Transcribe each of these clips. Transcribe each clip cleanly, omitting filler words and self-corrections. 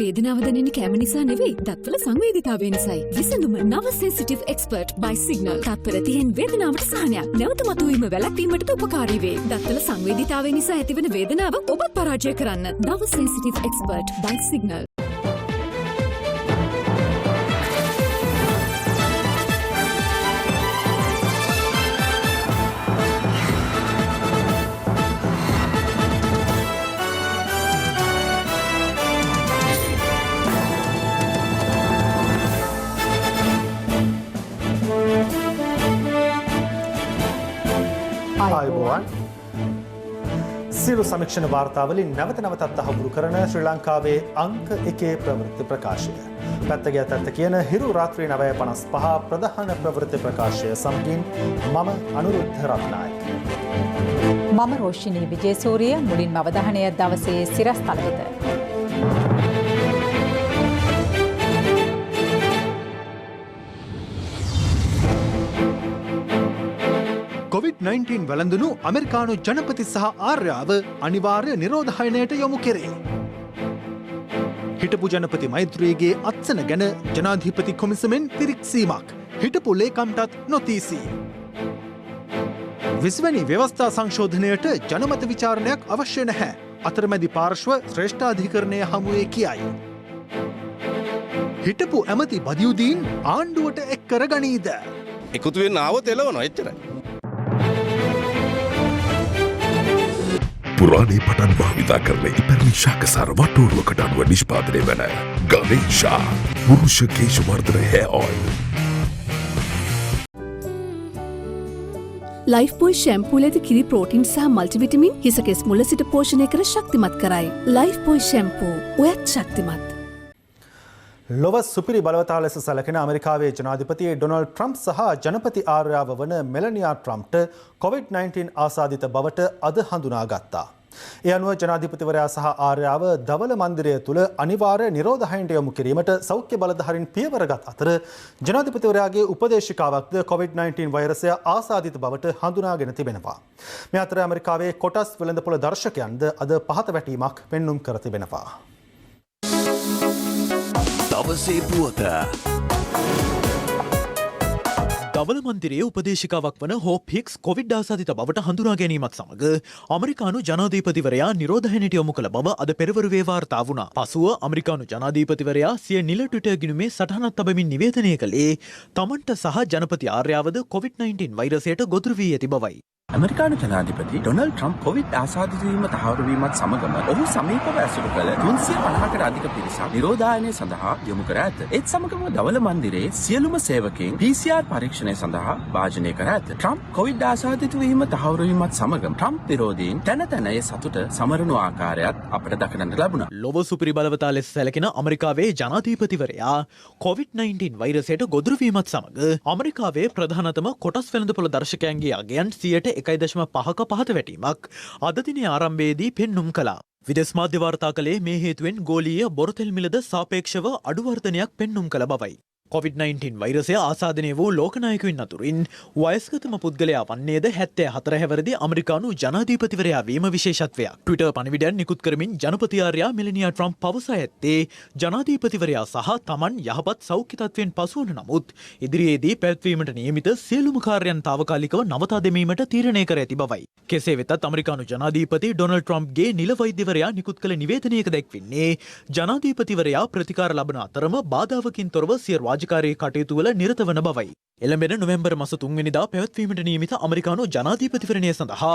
වේදනාව දැනෙන්නේ කැම නිසා නෙවෙයි, දත්වල සංවේදීතාවය නිසායි. විසඳුම නව සෙන්සිටිව් එක්ස්පර්ට් by සිග්නල්. තත්පර 30න් වේදනාවට සහනයක්. නැවත මතුවීම වැළැක්වීමට උපකාරී වේ. දත්වල සංවේදීතාවය නිසා ඇතිවන වේදනාව ඔබත් පරාජය කරන්න. නව සෙන්සිටිව් එක්ස්පර්ට් by සිග්නල්. ආයුබෝවන් සියලු සමීක්ෂණ වාර්තාවලින් නැවත නැවතත් තහවුරු කරන ශ්‍රී ලංකාවේ අංක 1 ප්‍රවෘත්ති ප්‍රකාශය. පැත්තගේ අතත්ත කියන හිරු රාත්‍රී 9:55 ප්‍රධාන ප්‍රවෘත්ති ප්‍රකාශය සමගින් මම අනුරුද්ධ රත්නායක. මම රෝෂිනී විජේසූරිය. මුලින්ම අවධානය දවසේ සිරස්තල වෙත. COVID-19 වැළඳුණු ඇමරිකානු ජනපති සහ ආර්යාව අනිවාර්ය නිරෝධායනයට යොමු කෙරේ. හිටපු ජනපති මෛත්‍රීගේ අත්සන ගැන ජනාධිපති කොමිසමෙන් පිරික්සීමක්. හිටපු ලේකම්ටත් නොතීසී. 20 වැනි ව්‍යවස්ථා සංශෝධනයට ජනමත විචාරණයක් අවශ්‍ය නැහැ. අතරමැදි පාර්ශ්ව ශ්‍රේෂ්ඨාධිකරණය හමුවේ කියයි. හිටපු ඇමති බදියුදීන් ආණ්ඩුවට එක් කර ගනීද? එකතු වෙන්න ආවොත් එළවනවා එච්චරයි. පුරාණේ පටන් භාවිතා කරන ඉපැරණි ශාකසාර වට්ටෝරුවකට අනුව නිෂ්පාදනය වන ගණේෂා පුරුෂ කේශවර්ධන hair oil. ලයිෆ් බොයි ෂැම්පූ ලෙද කිරි ප්‍රෝටීන් සහ මල්ටිවිටමින් හිසකෙස් මුල සිට පෝෂණය කර ශක්තිමත් කරයි. ලයිෆ් බොයි ෂැම්පූ ඔයත් ශක්තිමත්. ලොව සුපිරි බලවතා ලෙස සැලකෙන ඇමරිකාවේ ජනාධිපති ඩොනල්ඩ් ට්‍රම්ප් සහ ජනපති ආර්යාව වන මෙලනියා ට්‍රම්ප්ට COVID-19 ආසාදිත බවට අද හඳුනාගත්තා. ඒ අනුව ජනාධිපතිවරයා සහ ආර්යාව දවල මන්දිරය තුළ අනිවාර්ය නිරෝධායනයට යොමු කිරීමට සෞඛ්‍ය බලධාරීන් පියවරගත් අතර ජනාධිපතිවරයාගේ උපදේශිකාවක්ද COVID-19 වෛරසය ආසාදිත බවට හඳුනාගෙන තිබෙනවා. මේ අතර ඇමරිකාවේ කොටස් වෙළඳපොළ දර්ශකයන්ද අද පහත වැටීමක් පෙන්නුම් කර තිබෙනවා. දවසේ පුවත. දවල මන්දිරයේ උපදේශිකාවක් වන හෝප් හික්ස් කොවිඩ් ආසාදිත බවට හඳුනා ගැනීමත් සමග අමරිකානු ජනාධිපතිවරයා නිරෝධායනයට යොමු කළ බව අද පෙරවරුවේ වාර්තා වුණා. පසුව අමරිකානු ජනාධිපතිවරයා සිය නිල ට්විටර් ගිණුමේ සටහනක් තබමින් නිවේදනය කළේ තමන්ට සහ ජනපති ආර්යාවද COVID-19 වෛරසයට ගොදුරු වී ඇති බවයි. ඇමරිකානු ජනාධිපති ඩොනල්ඩ් ට්‍රම්ප් කොවිඩ් ආසාදිත වීම තහවුරු වීමත් සමගම ඔහු සමීපව ඇසුරු කළ 350කට අධික පිරිසක් නිරෝධායනය සඳහා යොමු කර ඇත. ඒත් සමගම දවල මන්දිරයේ සියලුම සේවකයන් PCR පරීක්ෂණය සඳහා වාජනය කර ඇත. ට්‍රම්ප් කොවිඩ් ආසාදිත වීම තහවුරු වීමත් සමගම ට්‍රම්ප් විරෝධීන් තැන තැන ඒ සතුට සමරනු ආකාරයත් අපට දක්නට ලැබුණා. ලොව සුපිරි බලවතා ලෙස සැලකෙන අමරිකාවේ ජනාධිපතිවරයා COVID-19 වෛරසයට ගොදුරු වීමත් සමග අමරිකාවේ ප්‍රධානතම කොටස් වෙළඳපොළ දර්ශකයන්ගේ අගයන් 1.5% පහත වැටීමක් අද දිනේ ආරම්භයේදී පෙන්නුම් කළා. විදේශ මාධ්‍ය වාර්තා කළේ මේ හේතුවෙන් ගෝලීය බොරතෙල් මිලද සාපේක්ෂව අඩු වර්ධනයක් පෙන්නුම් කළ බවයි. COVID-19 වෛරසය ආසාදනය වූ ලෝකනායකයින් අතුරින් වයස්ගතම පුද්ගලයා වන්නේද 74 හැවිරිදි අමරිකානු ජනාධිපතිවරයා වීම විශේෂත්වයක්. ට්විටර් පණිවිඩයන් නිකුත් කරමින් ජනපති ආර්යා මෙලනියා ට්‍රම්ප් පවසා ඇත්තේ ජනාධිපතිවරයා සහ තමන් යහපත් සෞඛ්‍ය තත්ත්වයෙන් පසුවන නමුත් ඉදිරියේදී පැවැත්වීමට නියමිත සියලුම කාර්යයන් తాවකාලිකව නවතා දැමීමට තීරණය කර ඇති බවයි. කෙසේ වෙතත් අමරිකානු ජනාධිපති ඩොනල්ඩ් ට්‍රම්ප්ගේ නිල වෛද්‍යවරයා නිකුත් කළ නිවේදනයක දැක්වෙන්නේ ජනාධිපතිවරයා ප්‍රතිකාර ලබන අතරම බාධාවකින් තොරව සිය රාජකාරී කටයුතු වල නිරත වන බවයි. එළඹෙන නොවැම්බර් මාස 3 වෙනිදා පැවැත්වීමට නියමිත අමරිකානු ජනාධිපතිවරණය සඳහා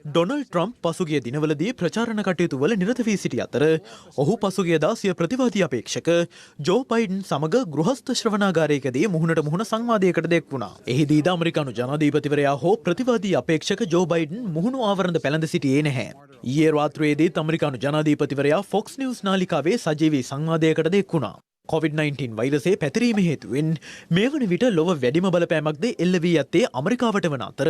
ඩොනල්ඩ් ට්‍රම්ප් පසුගිය දිනවලදී ප්‍රචාරණ කටයුතු වල නිරත වී සිටි අතර ඔහු පසුගියදා සිය ප්‍රතිවාදී අපේක්ෂක ජෝ බයිඩන් සමග ගෘහස්ත ශ්‍රවණාගාරයකදී මුහුණට මුහුණ සංවාදයකට දෙක් වුණා. එහිදීද අමරිකානු ජනාධිපතිවරයා හෝ ප්‍රතිවාදී අපේක්ෂක ජෝ බයිඩන් මුහුණු ආවරණ පැලඳ සිටියේ නැහැ. ඊයේ රාත්‍රියේදී අමරිකානු ජනාධිපතිවරයා Fox News නාලිකාවේ සජීවී සංවාදයකට දෙක් වුණා. COVID-19 වෛරසයේ පැතිරීම හේතුවෙන් මේ වන විට ලොව වැඩිම බලපෑමක්ද එල්ල වී ඇත්තේ අමරිකාවට වන අතර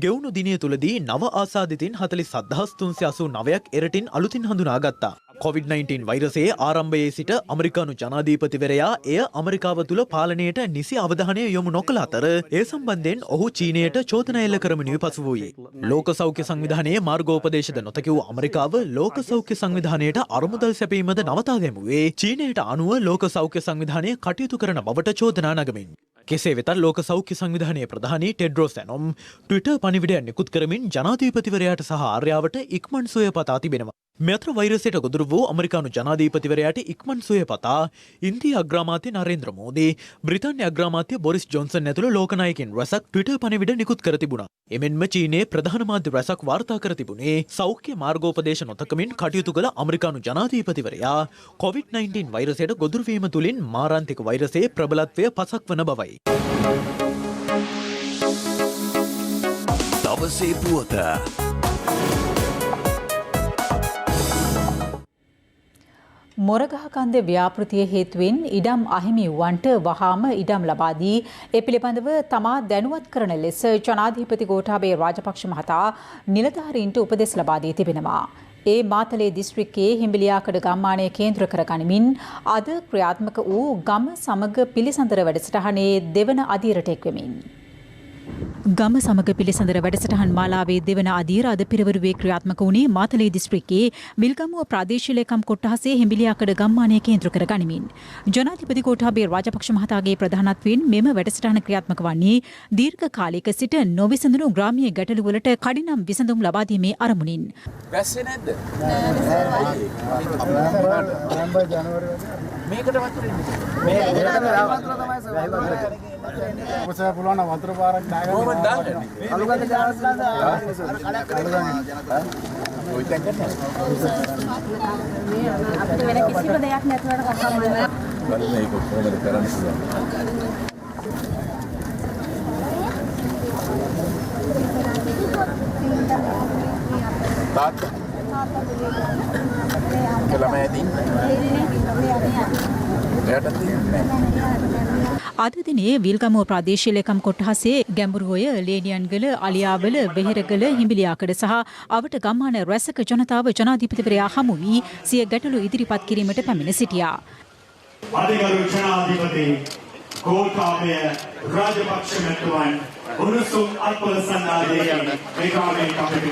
ගෙවුණු දිනය තුලදී නව ආසාදිතින් 47389ක් එරටින් අලුතින් හඳුනාගත්තා. COVID-19 වෛරසයේ ආරම්භයේ සිට අමරිකානු ජනාධීපතිවරයා එය අමරිකාව තුළ පාලනයට නිසි අවධානය යොමු නොකළ අතර ඒ සම්බන්ධයෙන් ඔහු චීනයට චෝදනා එල්ල කරමිනුයි පසු වූයේ. ලෝක සෞඛ්‍ය සංවිධානයේ මාර්ගෝපදේශද නොතැකූ අමරිකාව ලෝක සෞඛ්‍ය සංවිධානයට අරමුදල් සැපීමද නවතා දැමුවේ චීනයට අනුව ලෝක සෞඛ්‍ය සංවිධානය කටයුතු කරන බවට චෝදනා නගමින්. කෙසේ වෙතත් ලෝක සෞඛ්‍ය සංවිධානයේ ප්‍රධානී ටෙඩ්රෝස් ඇනොම් ට්විටර් පණිවිඩයක් නිකුත් කරමින් ජනාධීපතිවරයාට සහ ආර්යාවට ඉක්මන් සුවය පතා තිබෙනවා. මෙතර වෛරසයට ගොදුරු වූ අමරිකානු ජනාධීපතිවරයාට ඉක්මන් සුවය පතා ඉන්දිය අග්‍රාමාත්‍ය නරේන්ද්‍ර මෝදී, බ්‍රිතාන්‍ය අග්‍රාමාත්‍ය බොරිස් ජොන්සන් ඇතුළු ලෝකනායකින් රැසක් ට්විටර් පණිවිඩ නිකුත් කර තිබුණා. එමෙන්ම චීනයේ ප්‍රධාන මාධ්‍ය රැසක් වාර්තා කර තිබුණේ සෞඛ්‍ය මාර්ගෝපදේශ නොතකමින් කටයුතු කළ අමරිකානු ජනාධීපතිවරයා COVID-19 වෛරසයට ගොදුරු වීම තුළින් මාරාන්තික වෛරසයේ ප්‍රබලත්වය පසක් වන බවයි. දවසේ පුවත මොරගහකන්ද ව්‍යාපෘතිය හේතුවෙන් ඉඩම් අහිමි වුවන්ට වහාම ඉඩම් ලබා දී ඒ පිළිබඳව තමා දැනුවත් කරන ලෙස ජනාධිපති ගෝඨාභය රාජපක්ෂ මහතා නිලධාරීන්ට උපදෙස් ලබා දී තිබෙනවා. ඒ මාතලේ දිස්ත්‍රික්කයේ හිඹිලියාකඩ ගම්මානය කේන්ද්‍ර කරගනිමින් අද ක්‍රියාත්මක වූ ගම සමග පිළිසඳර වැඩසටහනේ දෙවන අදියරට එක්වෙමින් ගම සමග පිළිසඳර වැඩසටහන් මාලාවේ දෙවන අදියර අද පිරවරුවේ ක්‍රියාත්මක වුණේ මාතලේ දිස්ත්‍රික්කයේ විල්ගමුව ප්‍රාදේශීය ලේකම් කොට්ටාසේ හිඹිලියාකඩ ගම්මානය කේන්ද්‍ර කර ගනිමින් ජනාධිපති ගෝඨාභය රාජපක්ෂ මහතාගේ ප්‍රධානත්වයෙන් මෙම වැඩසටහන ක්‍රියාත්මක වන්නේ දීර්ඝ කාලයක සිට නොවිසඳුණු ග්‍රාමීය ගැටලු වලට කඩිනම් විසඳුම් ලබා දීමේ අරමුණින්. වැස්සේ නැද්ද? මේකට වතුර ඔසය පුළුවන් වතුර පාරක් දාගන්න. කොහොමද දාන්නේ? අලුගන්න ඔය දැක්කද? අපිට වෙන කිසිම දෙයක් නැතුවට කතා කරනවා. බලන්න ඒක කොහොමද කරන්න පුළුවන්. තාත්තා අද දිනේ විල්ගමුව ප්‍රාදේශීය ලේකම් කොට්ටාසේ ගැඹුරුඔය, ලේනියන්ගල, අලියාවල, වෙහෙරගල, හිඹිලියාකඩ සහ අවට ගම්මාන රැසක ජනතාව ජනාධිපතිවරයා හමු වී සිය ගැටලු ඉදිරිපත් කිරීමට පැමිණ සිටියා. අධිකරු ජනාධිපති ගෝඨාභය රාජපක්ෂ මැතිතුමන් උණුසුම් අත්පොල සන්නාදයෙන් මේ කාමයෙන් කටයුතු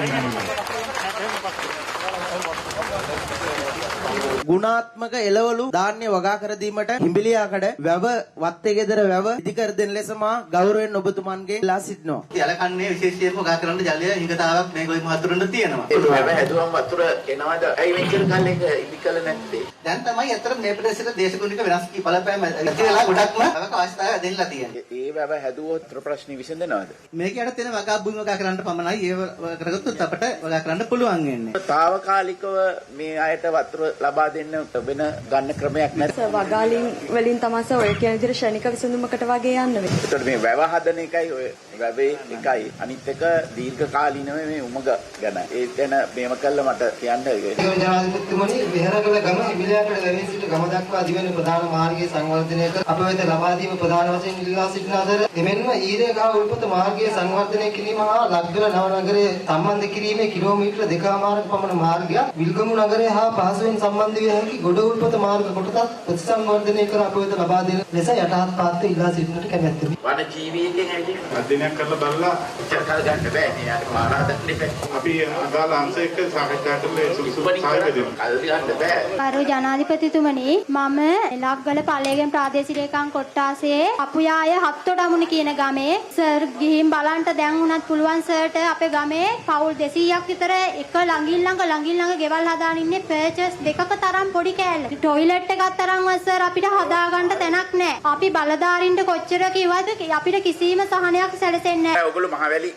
ගුණාත්මක එළවලු ධාන්‍ය වගා කර දීමට හිඹිලියාකඩ වැව වත්තේ ගෙදර වැව ඉදි කර දෙන ලෙස මා ගෞරවයෙන් ඔබතුමන්ගේ ලා සිටිනවා. යලකන්නේ විශේෂයෙන්ම වගා කරන්න ජලය හිඟතාවක් මේ ගොවි මහතුරුන්ට තියෙනවා. ඒක වැව හැදුවම වතුර එනවාද? ඇයි මෙච්චර කාලෙක ඉදි කළ නැත්තේ? දැන් තමයි අතර මේ ප්‍රදේශයේ දේශගුණික වෙනස් කී බලපෑම ඇතිලා ගොඩක්ම අවකාශතාවය දෙන්නලා තියෙන්නේ. ඒ වැව හැදුවොත් ප්‍රශ්න විසඳනවද? මේකයට තියෙන වගා භූමි වගා කරන්න පමණයි ඒව කරගත්තොත් අපට වගා කරන්න පුළුවන් වෙන්නේ. తాවකාලිකව මේ අයට වතුර ලබා දෙන්න වෙන ගන්න ක්‍රමයක් නැද්ද? වගාලින් වලින් තමයි ඔය කියන විදිහට ශනික විසඳුමකට වගේ යන්න වෙන්නේ. ඒතකොට මේ වැව හදන එකයි ඔය වැවේ එකයි අනිත් එක දීර්ඝ කාලීනව මේ උමග ගැන ඒ ගැන මේව කළා මට කියන්න ඒක. ජනාධිපතිතුමනි විහෙරගල ගම හිමිලියාකඩ වැවේ සිට ගම දක්වා දිවෙන ප්‍රධාන මාර්ගයේ සංවර්ධනය කර අප වෙත ලබා දීම ප්‍රධාන වශයෙන් ඉල්ලා සිටින අතර එමෙන්ම ඊරේගහ උල්පත මාර්ගයේ සංවර්ධනය කිරීම හා ලක්ගල නව නගරයේ සම්බන්ධ කිරීමේ කිලෝමීටර 2.5ක පමණ මාර්ගයක් විල්ගමු නගරය හා පහසුවෙන් සම්බන්ධ විය හැකි ගොඩ උල්පත මාර්ග කොටසත් ප්‍රතිසංවර්ධනය කර අප වෙත ලබා දෙන ලෙස යටහත් පාත්ත ඉල්ලා සිටිනට කැමැත්තෙමි. වන ජීවීන්ගෙන් ඇවිත් අධ්‍යයනයක් කරලා බලලා චර්චා ගන්න බෑ නේ යාට පාරාදක් දෙපැත්ත. අපි අදාළ අංශ එක්ක සාකච්ඡා කරලා සුළුසුළු සහයෝගය දෙමු. කල්ලි ගන්න බෑ. ගරු ජනාධිපතිතුමනි මම ලක්ගල පළේගෙන් ප්‍රාදේශීය ලේකම් කොට්ටාසේ අපුයාය හත්තොඩමුණ කියන ගමේ සර් ගිහින් බලන්න දැන් උනත් පුළුවන් සර්ට අපේ ගමේ පවුල් 200ක් විතර එක ළඟින් ළඟ ගෙවල් හදාගෙන ඉන්නේ පර්චස් දෙකක තරම් පොඩි කෑල්ල. ටොයිලට් එකක් තරම්වත් සර් අපිට හදාගන්න තැනක් නැහැ. අපි බලධාරීන්ට කොච්චර කිව්වද අපිට කිසිම සහනයක් සැලසෙන්නේ නැහැ. ඔයගොල්ලෝ මහවැලි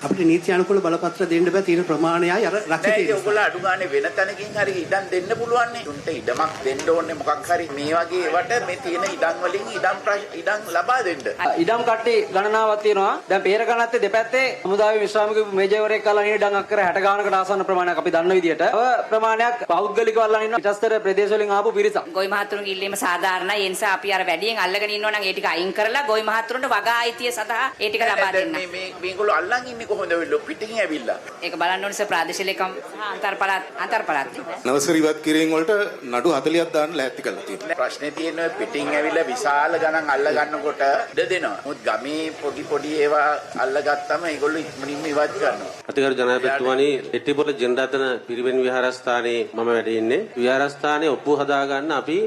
අපිට නීති අනුකූල බලපත්‍ර දෙන්න බෑ තියෙන ප්‍රමාණයයි අර රක්ෂිතේ. ඒක ඔයගොල්ලෝ අඩු ගානේ වෙන තැනකින් හරි ඉඩම් දෙන්න පුළුවන් නේ. උන්ට ඉඩමක් දෙන්න ඕනේ මොකක් හරි මේ වගේ ඒවට මේ තියෙන ඉඩම් වලින් ඉඩම් ලබා දෙන්න. ඉඩම් කට්ටි ගණනාවක් තියෙනවා. දැන් පෙර ගණත්තේ දෙපැත්තේ සමුදායේ විශ්‍රාමික මේජවරයෙක් අල්ලන් ඉන්න ඉඩම් අක්කර 60 ගානකට ආසන්න ප්‍රමාණයක් අපි දන්න විදියට. ප්‍රමාණයක් පෞද්ගලිකව අල්ලන් ඉන්න පිටස්තර ප්‍රදේශ වලින් ආපු පිරිසක්. ගොවි මහතුරුන්ගේ ඉල්ලීම සාධාරණයි. ඒ නිසා අපි අර වැඩියෙන් අල්ලගෙන ඉන්නවා නම් ඒ ටික අයින් කරලා ගොවි මහතුරුන්ට වගා අයිතිය සඳහා ඒ ටික ලබා දෙන්න. මේගොල්ලෝ අල්ලන් ඉන්නේ කොහොමද වෙන්නේ පිටින් ඇවිල්ලා ඒක බලන්න ඕනේ ප්‍රාදේශීය ලේකම් අන්තර් පළාත් නවසර ඉවත් කිරීම වලට නඩු 40ක් දාන්න ලෑස්ති කරලා තියෙනවා. ප්‍රශ්නේ තියෙන්නේ පිටින් ඇවිල්ලා විශාල ගණන් අල්ල ගන්නකොට ඉඩ දෙනවා. මොකද ගමේ පොඩි ඒවා අල්ලගත්තම ඒගොල්ලෝ ඉක්මනින්ම ඉවත් කරනවා. අතිගරු ජනාධිපතිතුමනි එට්ටිපොළ ජනරත්න පිරිවෙන් විහාරස්ථානයේ මම වැඩ ඉන්නේ. විහාරස්ථානයේ ඔප්පු හදා ගන්න අපි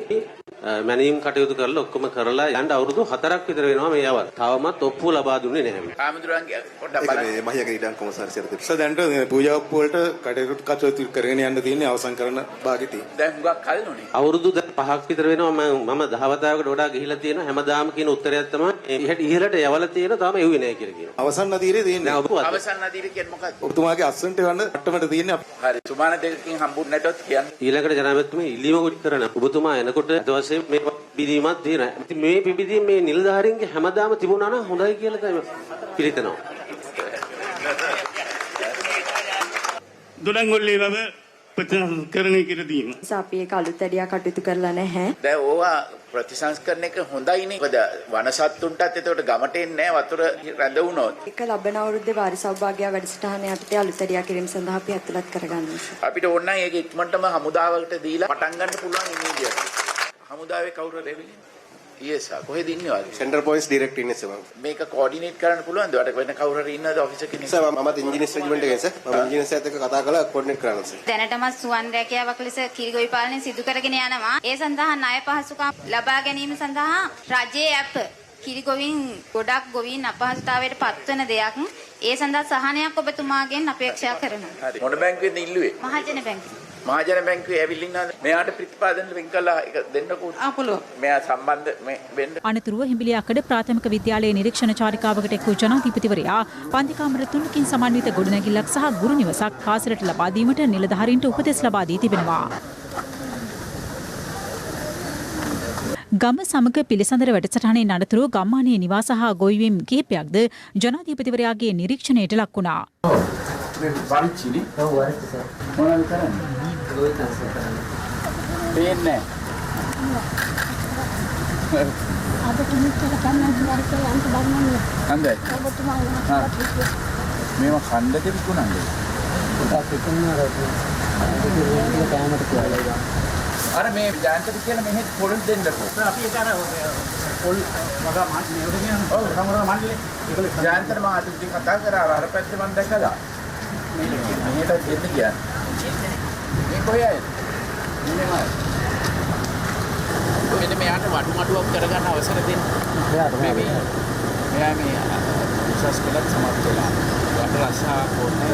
මැනීම් කටයුතු කරලා ඔක්කොම කරලා යන්න අවුරුදු 4ක් විතර වෙනවා මේ යවල්. තවමත් ඔප්පු ලබා දුන්නේ නැහැ. ආමඳුරන්ගේ පොඩ්ඩක් බලන්න. මේ මහියගේ ඉඩම් කොමසාරිසියට. දැන්ට පූජා ඔප්පු වලට කටයුතු කරගෙන යන්න තියෙන්නේ අවසන් කරන භාගෙදී. දැන් හුඟක් කල් නොනේ. අවුරුදු 5ක් විතර වෙනවා මම දහවතාවකට වඩා ගිහිලා තියෙනවා. හැමදාම කියන උත්තරයක් තමයි ඉහළට යවලා තියෙන තාම එව්වේ නැහැ කියලා කියනවා. අවසන් නදීරේ තියෙන්නේ. අවසන් නදීරේ කියන්නේ මොකක්ද? ඔබතුමාගේ අස්සන්ට යන්න අට්ටමට තියෙන්නේ. හරි. සුමාන දෙකකින් හම්බුනේ නැටොත් කියන්න. ඊළඟට ජනාධිපතිතුමා ඉල්ලීම කරන ඔබතුමා එනකොට අදවසේ මේ පිළිදීමක් තියෙනවා. ඉතින් මේ පිළිදීම මේ නිලධාරීන්ගේ හැමදාම තිබුණා නම් හොඳයි කියලා තමයි පිළිතනවා. දොඩංගොල්ලේවව ප්‍රතිසංස්කරණය කර දීම. අපි ඒක අලුතැඩියා කටයුතු කරලා නැහැ. දැන් ඕවා ප්‍රතිසංස්කරණ එක හොඳයිනේ. මොකද වනසත්තුන්ටත් එතකොට ගමට එන්නේ නැහැ වතුර රැඳවුනොත්. ඒක ලබන අවුරුද්දේ වාරි සෞභාග්‍ය වැඩසටහනේ යටතේ අලුතැඩියා කිරීම සඳහා අපි ඇතුළත් කරගන්නවා. අපිට ඕන නම් ඒක ඉක්මනටම හමුදාවකට දීලා පටන් ගන්න පුළුවන් ඉමීඩියට්. හමුදාවේ කවුරුද එවිලි? ඊයසා කොහෙද ඉන්නේ වගේ? සෙන්ටර් පොයින්ට්ස් ඩිරෙක්ට් ඉන්නේ සර්. මේක කෝඩිනේට් කරන්න පුළුවන්ද? වට වෙන කවුරු හරි ඉන්නවද ඔෆිසර් කෙනෙක්? සර් මමත් ඉන්ජිනියර්ස් රෙජිමන්ට් එකේ සර්. මම ඉන්ජිනියර්ස් එකත් එක්ක කතා කරලා කෝඩිනේට් කරනවා සර්. දැනටමත් සුවන් රැකියාවක් ලෙස කිරිගොවි පාලනය සිදු කරගෙන යනවා. ඒ සඳහා ණය පහසුකම් ලබා ගැනීම සඳහා රජයේ ඇප් කිරිගොවින් ගොඩක් ගොවීන් අපහසුතාවයට පත්වන දෙයක්. ඒ සඳහා සහනයක් ඔබතුමාගෙන් අපේක්ෂා කරනවා. හරි. මොන බැංකුවේද ඉල්ලුවේ? මහජන බැංකුව. මහජන බැංකුවේ ඇවිල්ලා ඉන්නවද? මෙයාට ප්‍රතිපාදන වෙන් කළා ඒක දෙන්නකෝ. පුළුවන්. මෙයා සම්බන්ධ මේ වෙන්න. අනතුරුව හිඹිලියාකඩ ප්‍රාථමික විද්‍යාලයේ නිරීක්ෂණ චාරිකාවකට එක් වූ ජනාධිපතිවරයා පන්ති කාමර 3කින් සමන්විත ගොඩනැගිල්ලක් සහ ගුරු නිවසක් පාසලට ලබා දීමට නිලධාරීන්ට උපදෙස් ලබා දී තිබෙනවා. ගම සමග පිළිසඳර වැඩසටහනේ අනතුරුව ගම්මානයේ නිවාස හා ගොවිවීම් කිහිපයක්ද ජනාධිපතිවරයාගේ නිරීක්ෂණයට ලක් වුණා. වරිචිනි. ඔව් වරිචි සර්. මොනවද කරන්නේ? ගොවි තනස කරන්නේ. පේන්නේ නැහැ. අද කිනිච්චල කන්නත් වරිචි අන්ත බලන්නේ. හන්දයි. ඔබතුමා මේව ඛණ්ඩ දෙවිකුණන්නේ. පොඩක් පිටින්නවා කෑමට කියලා. අර මේ ජාන්තට කියලා මෙහෙත් පොල් දෙන්නකෝ. අපි ඒක අර පොල් වගා මාන්නේ උඩ කියනවා. ඔව් සමහරවල් මණ්ඩලේ. ඒක ජාන්තට මම අද ඉතින් කතා කරා අර පැත්තේ මම දැකලා. මෙහෙට දෙන්න කියන්නේ. මේ කොහේ ආයේ? මෙන්න මෙයාට වඩුවක් කරගන්න අවසර දෙන්න. මෙයා මේ විශ්වාස කළත් සමත් වෙලා. වඩ රසා කොහොමද?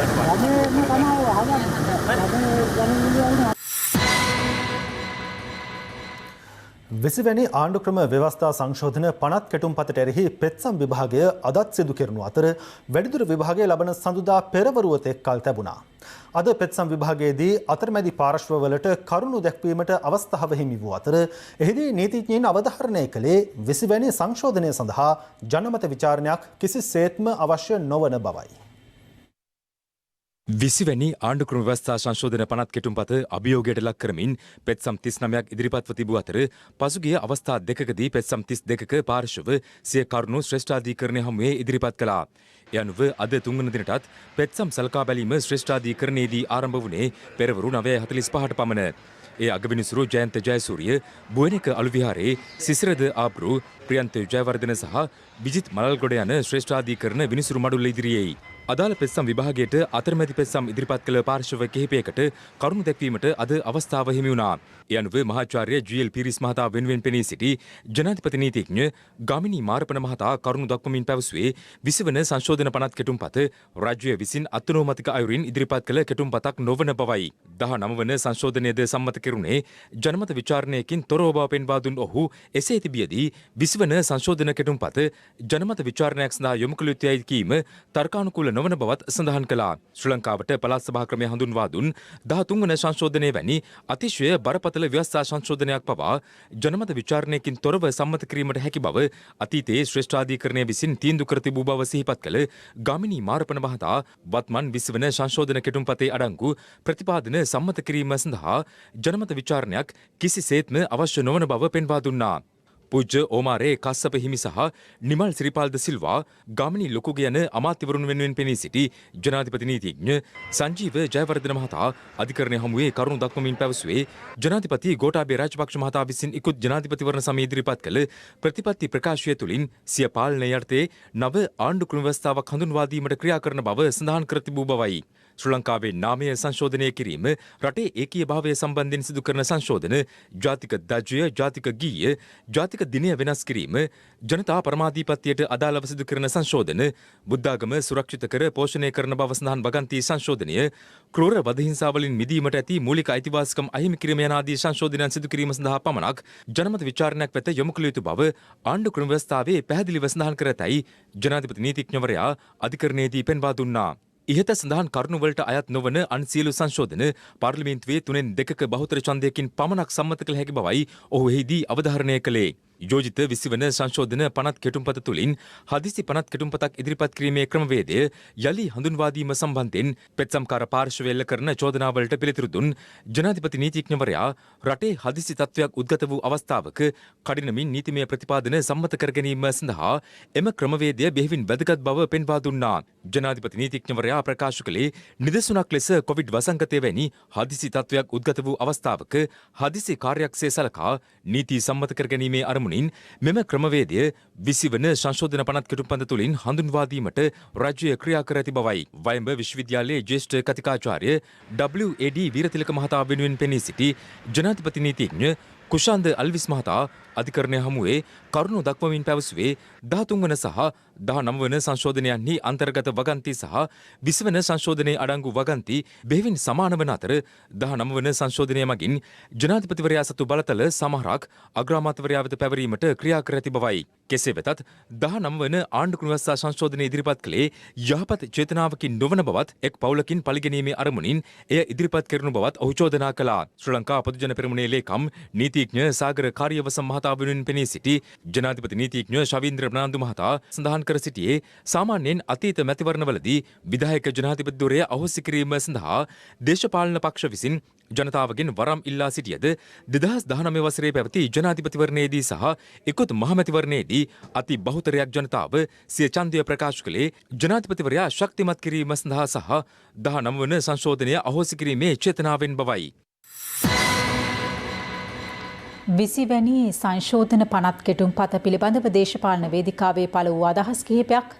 විසිවැනි ආණ්ඩුක්‍රම ව්‍යවස්ථා සංශෝධන පනත් කෙටුම්පතට එරෙහි පෙත්සම් විභාගය අදත් සිදු කෙරෙනු අතර වැඩිදුර විභාගය ලබන සඳුදා පෙරවරුව තෙක් කල් තැබුණා. අද පෙත්සම් විභාගයේදී අතරමැදි පාර්ශ්වවලට කරුණු දැක්වීමට අවස්ථාව හිමි වූ අතර එහිදී නීතිඥයින් අවධාරණය කළේ විසිවැනි සංශෝධනය සඳහා ජනමත විචාරණයක් කිසිසේත්ම අවශ්‍ය නොවන බවයි. විසිවැනි ආණ්ඩුක්‍රම ව්‍යවස්ථා සංශෝධන පනත් කෙටුම්පත අභියෝගයට ලක් කරමින් පෙත්සම් 39ක් ඉදිරිපත්ව තිබූ අතර පසුගිය අවස්ථා දෙකකදී පෙත්සම් 32ක පාර්ශ්ව සිය කරුණු ශ්‍රේෂ්ඨාධිකරණය හමුවේ ඉදිරිපත් කළා. ඒ අනුව අද තුන්වන දිනටත් පෙත්සම් සලකා බැලීම ශ්‍රේෂ්ඨාධිකරණයේදී ආරම්භ වුණේ පෙරවරු 9:45 පමණ. ඒ අගවිනිසුරු ජයන්ත ජයසූරිය, බුවනික අලු විහාරයේ සිසිරද ආබ්රු, ප්‍රියන්ත ජයවර්ධන සහ විජිත් මලල්ගොඩ යන ශ්‍රේෂ්ඨාධිකරණ විනිසුරු මඩුල්ල ඉදිරියේ අදාළ පෙත්සම් විභාගයට අතරමැදි පෙත්සම් ඉදිරිපත් කළ පාර්ශ්ව කිහිපයකට කරුණු දැක්වීමට අද අවස්ථාව හිමි වුණා. ඒ අනුව මහාචාර්ය ජී.එල්. පීරිස් මහතා වෙනුවෙන් පෙනී සිටි ජනාධිපති නීතිඥ ගාමිණී මාරපන මහතා කරුණු දක්වමින් පැවසුවේ 20 වන සංශෝධන පනත් කෙටුම්පත රාජ්‍ය විසින් අත්නෝමතික අයුරින් ඉදිරිපත් කළ කෙටුම්පතක් නොවන බවයි. 19 වන සංශෝධනයද සම්මත කෙරුණේ ජනමත විචාරණයකින් තොරව බව පෙන්වා දුන් ඔහු එසේ තිබියදී 20 වන සංශෝධන කෙටුම්පත ජනමත විචාරණයක් සඳහා යොමු කළ යුතුයි කීම තර්කානුකූල නොවන බවත් සඳහන් කළා. ශ්‍රී ලංකාවට පළාත් සභා ක්‍රමය හඳුන්වා දුන් 13 වන සංශෝධනය වැනි අතිශය බරපතල ව්‍යවස්ථා සංශෝධනයක් පවා ජනමත විචාරණයකින් තොරව සම්මත කිරීමට හැකි බව අතීතයේ ශ්‍රේෂ්ඨාධිකරණය විසින් තීන්දුව කර තිබූ බව සිහිපත් කළ ගාමිණී මාරපන මහතා වත්මන් 20 වන සංශෝධන කෙටුම්පතේ අඩංගු ප්‍රතිපාදන සම්මත කිරීම සඳහා ජනමත විචාරණයක් කිසිසේත්ම අවශ්‍ය නොවන බව පෙන්වා දුන්නා. පූජ්‍ය ඕමාරේ කස්සප හිමි සහ නිමල් සිරිපාල්ද සිල්වා ගාමිණී ලොකුගේ යන අමාත්‍යවරුන් වෙනුවෙන් පෙනී සිටි ජනාධිපති නීතිඥ සංජීව ජයවර්ධන මහතා අධිකරණය හමුවේ කරුණු දක්වමින් පැවසුවේ ජනාධිපති ගෝඨාභය රාජපක්ෂ මහතා විසින් ඉක්ුත් ජනාධිපතිවරණ සමය ඉදිරිපත් කළ ප්‍රතිපත්ති ප්‍රකාශය තුළින් සිය පාලනය යටතේ නව ආණ්ඩු ක්‍රම ව්‍යවස්ථාවක් හඳුන්වා දීමට ක්‍රියා කරන බව සඳහන් කර තිබූ බවයි. ශ්‍රී ලංකාවේ නාමය සංශෝධනය කිරීම රටේ ඒකීය භාවය සම්බන්ධයෙන් සිදු කරන සංශෝධන ජාතික ධජ්‍ය ජාතික ගීය ජාතික දිනය වෙනස් කිරීම ජනතා පරමාධිපත්‍යයට අදාළව සිදු කරන සංශෝධන බුද්ධාගම සුරක්ෂිත කර පෝෂණය කරන බව සඳහන් වගන්ති සංශෝධනය ක්‍රූර වධහිංසාවලින් මිදීමට ඇති මූලික අයිතිවාසිකම් අහිමි කිරීම යන ආදී සංශෝධනයන් සිදු කිරීම සඳහා පමණක් ජනමත විචාරණයක් වෙත යොමු කළ යුතු බව ආණ්ඩු ක්‍රම ව්‍යවස්ථාවේ පැහැදිලිව සඳහන් කර ඇතැයි ජනාධිපති නීතිඥවරයා අධිකරණයේදී පෙන්වා දුන්නා. ඉහත සඳහන් කරුණුවලට අයත් නොවන අන් සියලු සංශෝධන පාර්ලිමේන්තුවේ 3/2 බහුතර ඡන්දයකින් පමණක් සම්මත කළ හැකි බවයි ඔහු එහිදී අවධාරණය කළේ. යෝජිත 20 වන සංශෝධන පනත් කෙටුම්පත තුළින් හදිසි පනත් කෙටුම්පතක් ඉදිරිපත් කිරීමේ ක්‍රමවේදය යලි හඳුන්වා දීම සම්බන්ධයෙන් පෙත්සම්කාර පාර්ශවය එල්ල කරන චෝදනාවලට පිළිතුරු දුන් ජනාධිපති නීතිඥවරයා රටේ හදිසි තත්ත්වයක් උද්ගත වූ අවස්ථාවක කඩිනමින් නීතිමය ප්‍රතිපාදන සම්මත කර ගැනීම සඳහා එම ක්‍රමවේදය බෙහෙවින් වැදගත් බව පෙන්වා දුන්නා. ජනාධිපති නීතිඥවරයා ප්‍රකාශ කළේ නිදසුනක් ලෙස කොවිඩ් වසංගතය වැනි හදිසි තත්ත්වයක් උද්ගත වූ අවස්ථාවක හදිසි කාර්යක්ෂය සලකා නීති සම්මත කර ගැනීමේ අරමුණ මෙම ක්‍රමවේදය 20 වන සංශෝධන පනත් කෙටුම්පත තුළින් හඳුන්වා දීමට රජය ක්‍රියා කර ඇති බවයි. වයඹ විශ්වවිද්‍යාලයේ ජ්‍යෙෂ්ඨ කතිකාචාර්ය WAD වීරතිලක මහතා වෙනුවෙන් පෙනී සිටි ජනාධිපති නීතිඥ කුෂාන්ද අල්විස් මහතා අධිකරණය හමුවේ කරුණු දක්වමින් පැවසුවේ 13 වන සහ 19 වන සංශෝධනයන්හි අන්තර්ගත වගන්ති සහ 20 වන සංශෝධනයේ අඩංගු වගන්ති බෙහෙවින් සමාන වන අතර 19 වන සංශෝධනය මගින් ජනාධිපතිවරයා සතු බලතල සමහරක් අග්‍රාමාත්‍යවරයා වෙත පැවරීමට ක්‍රියා කර ඇති බවයි. කෙසේ වෙතත් 19 වන ආණ්ඩු ක්‍රම ව්‍යවස්ථා සංශෝධනය ඉදිරිපත් කළේ යහපත් චේතනාවකින් නොවන බවත් එක් පවුලකින් පරිගැනීමේ අරමුණින් එය ඉදිරිපත් කරනු බවත් ඔහු චෝදනා කළා. ශ්‍රී ලංකා පොදුජන පෙරමුණේ ලේකම් නීතිඥ සාගර කාර්යවසම් මහතා වෙනුවෙන් පෙනී සිටි ජනාධිපති නීතිඥ ශවීන්ද්‍ර ප්‍රනාන්දු මහතා සඳහන් කර සිටියේ සාමාන්‍යයෙන් අතීත මැතිවරණවලදී විධායක ජනාධිපතිවරයා අහෝසි කිරීම සඳහා දේශපාලන පක්ෂ විසින් ජනතාවගෙන් වරම් ඉල්ලා සිටියද 2019 වසරේ පැවති ජනාධිපතිවරණයේදී සහ ඉකුත් මහමැතිවරණයේදී අති බහුතරයක් ජනතාව සිය ඡන්දය ප්‍රකාශ කළේ ජනාධිපතිවරයා ශක්තිමත් කිරීම සඳහා සහ 19 වන සංශෝධනය අහෝසි කිරීමේ චේතනාවෙන් බවයි. 20 වැනි සංශෝධන පනත් කෙටුම්පත පිළිබඳව දේශපාලන වේදිකාවේ පළ වූ අදහස් කිහිපයක්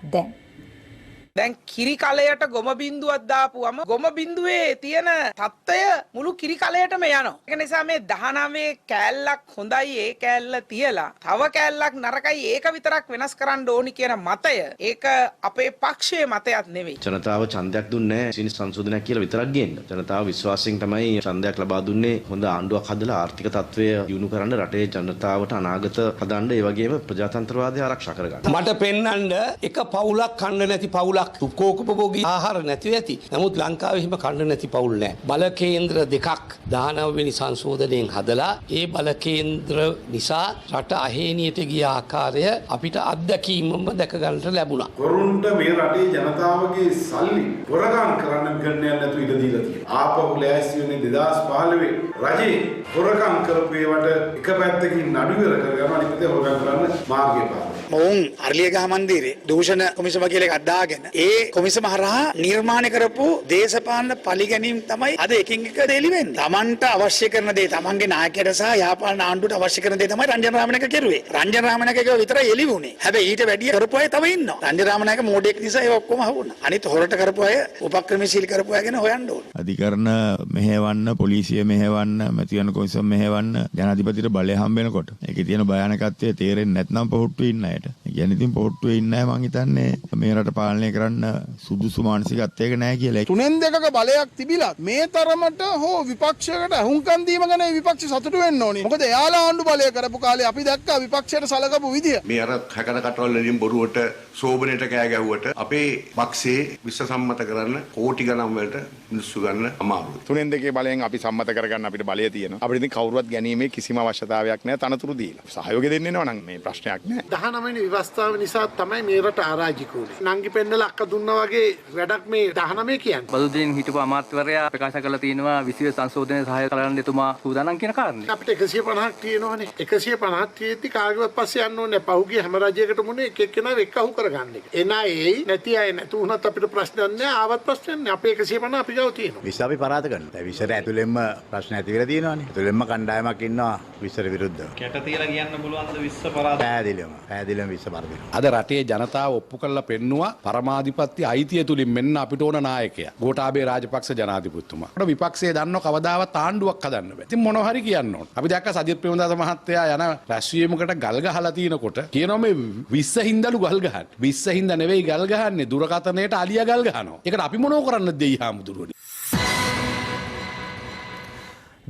දැන් කිරි කලයට ගොම බින්දුවක් දාපුවම ගොම බින්දුවේ තියෙන තත්ත්වය මුළු කිරි කලයටම යනවා. ඒක නිසා මේ 19 කෑල්ලක් හොඳයි ඒ කෑල්ල තියලා තව කෑල්ලක් නරකයි ඒක විතරක් වෙනස් කරන්න ඕනි කියන මතය ඒක අපේ පක්ෂයේ මතයක් නෙවෙයි. ජනතාව ඡන්දයක් දුන්නේ සීනි සංශෝධනයක් කියලා විතරක් ගේන්න. ජනතාව විශ්වාසයෙන් තමයි ඡන්දයක් ලබා දුන්නේ හොඳ ආණ්ඩුවක් හදලා ආර්ථික තත්ත්වය දියුණු කරන්න රටේ ජනතාවට අනාගත හදන්න ඒ වගේම ප්‍රජාතන්ත්‍රවාදය ආරක්ෂා කරගන්න. මට පෙන්වන්න එක පවුලක් කන්න නැති පවුලක් කෝකපභෝගී ආහාර නැතිව ඇති. නමුත් ලංකාවේ හිම කන්න නැති පවුල් නැහැ. බල කේන්ද්‍ර දෙකක් 19 වෙනි සංශෝධනයෙන් හදලා ඒ බල කේන්ද්‍ර නිසා රට අහේනියට ගිය ආකාරය අපිට අත්දැකීමම දැක ගන්නට ලැබුණා. වරුන්ට මේ රටේ ජනතාවගේ සල්ලි හොරගම් කරන්න ගන්න නැතු ඉඩ දීලා තියෙනවා. ආපහු ලෑස්ති වෙන්නේ 2015 රජේ හොරගම් කරපු ඒවට එක පැත්තකින් නඩු ඉවර කරගන්න අනිත් පැත්තේ හොරගම් කරන්න මාර්ගය පාන. මොවුන් අර්ලියගහ මන්දිරේ දූෂණ කොමිසම කියලා එකක් දාගෙන ඒ කොමිසම හරහා නිර්මාණය කරපු දේශපාලන පරිගැනීම් තමයි අද එකින් එක දෙලි වෙන්නේ. Tamanට අවශ්‍ය කරන දේ Tamanගේ නායකයට සහ යහපාලන ආණ්ඩුවට අවශ්‍ය කරන දේ තමයි රංජන රාමනායක කෙරුවේ. රංජන රාමනායක විතරයි එළි වුණේ. හැබැයි ඊට වැඩිය කරපු අය තව ඉන්නවා. රංජන රාමනායක මෝඩෙක් නිසා ඒ ඔක්කොම අහුණා. අනිත් හොරට කරපු අය උපක්‍රමශීලී කරපු අය ගැන හොයන්න ඕනේ. අධිකරණ මෙහෙවන්න, පොලිසිය මෙහෙවන්න, මැතිවරණ කොමිසම මෙහෙවන්න ජනාධිපතිට බලය හම්බ වෙනකොට ඒකේ තියෙන භයානකත්වය තේරෙන්නේ නැත්නම් පොහොට්ටුවේ ඉන්න අයට. ඒ කියන්නේ ඉතින් පොහොට්ටුවේ ඉන්න අය මං හිතන්නේ මේ රට පාලනය කරන්න සුදුසු මානසිකත්වයක නැහැ කියලා. තුනෙන් දෙකක බලයක් තිබිලත් මේ තරමට හෝ විපක්ෂයකට අහුම්කම් දීම ගැන විපක්ෂ සතුටු වෙන්න ඕනේ. මොකද එයාලා ආණ්ඩු බලය කරපු කාලේ අපි දැක්කා විපක්ෂයට සලකපු විදිය. මේ අර හැකන කටවල වලින් බොරුවට සෝබනේට කෑ ගැහුවට අපේ පක්ෂයේ විශ්ව සම්මත කරන්න කෝටි ගණන් වලට මිනිස්සු ගන්න අමාරුයි. තුනෙන් දෙකේ බලයෙන් අපි සම්මත කරගන්න අපිට බලය තියෙනවා. අපිට ඉතින් කවුරුවත් ගැනීමේ කිසිම අවශ්‍යතාවයක් නැහැ තනතුරු දීලා. සහයෝගය දෙන්න එනවා නම් මේ ප්‍රශ්නයක් නැහැ. 19 වෙනි අවස්ථාව නිසා තමයි මේ රට අරාජික වුනේ. නංගි පෙන්නලා අක්ක දුන්නා වගේ වැඩක් මේ 19 කියන්නේ. බදුදෙන් හිටපු අමාත්‍යවරයා ප්‍රකාශ කළා තියෙනවා 20 සංශෝධනය සහාය කරන්න එතුමා සූදානම් කියන කාරණේ. අපිට 150ක් තියෙනවනේ. 150ක් තියෙද්දි කාගේවත් පස්සේ යන්න ඕනේ. පහුගිය හැම රජයකටම උනේ එක එක්කෙනා එක්කහු කරගන්න එක. එනයි නැති අය නැතු වුණත් අපිට ප්‍රශ්නයක් නැහැ. ආවත් ප්‍රශ්නයක් නැහැ. අපේ 150 අපි ගාව තියෙනවා. 20 අපි පරාත කරනවා. දැන් 20ට ඇතුළෙන්ම ප්‍රශ්න ඇති වෙලා තියෙනවානේ. ඇතුළෙන්ම කණ්ඩායමක් ඉන්නවා 20ට විරුද්ධව. කැට තියලා කියන්න පුළුවන්ද 20 පරාත? පැහැදිලිවම 20 පරාත. අද රටේ ජනතාව ඔප්පු කරලා පෙන්නවා පරමාධිපත්‍ය අයිතිය තුලින් මෙන්න අපිට ඕන නායකයා. ගෝඨාභය රාජපක්ෂ ජනාධිපතිතුමා. අපිට විපක්ෂයේ දන්නව කවදාවත් ආණ්ඩුවක් හදන්න බෑ. ඉතින් මොනවා හරි කියන්න ඕන. අපි දැක්ක සජිත් ප්‍රේමදාස මහත්තයා යන රැස්වීමකට ගල් ගහලා තිනකොට කියනවා මේ 20 හින්දලු ගල් ගහන්නේ. 20 හින්දා නෙවෙයි ගල් ගහන්නේ දුරකථනයට අලියා ගල් ගහනවා. ඒකට අපි මොනව කරන්නද දෙයි හාමුදුරුවනේ.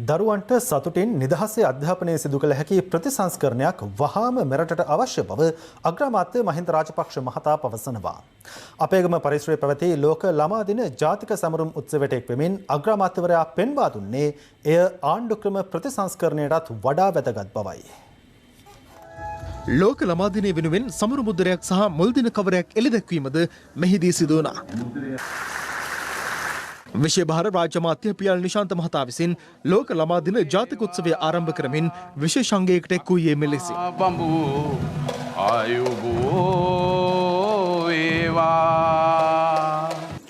දරුවන්ට සතුටින් නිදහසේ අධ්‍යාපනය සිදු කළ හැකි ප්‍රතිසංස්කරණයක් වහාම මෙරටට අවශ්‍ය බව අග්‍රාමාත්‍ය මහින්ද රාජපක්ෂ මහතා පවසනවා. අපේගම පරිසරයේ පැවති ලෝක ළමා දින ජාතික සමරුම් උත්සවයට එක්වෙමින් අග්‍රාමාත්‍යවරයා පෙන්වා දුන්නේ එය ආණ්ඩුක්‍රම ප්‍රතිසංස්කරණයටත් වඩා වැදගත් බවයි. ලෝක ළමා දිනය වෙනුවෙන් සමරු මුද්‍රයක් සහ මුල් දින කවරයක් එළිදැක්වීමද මෙහිදී සිදු වුණා. විශේෂ රාජ්‍ය අමාත්‍ය පියල් නිශාන්ත මහතා විසින් ලෝක ළමා දින ජාතික උත්සවය ආරම්භ කරමින් විශේෂ අංගයකට එක් වූයේ මෙලෙසින්.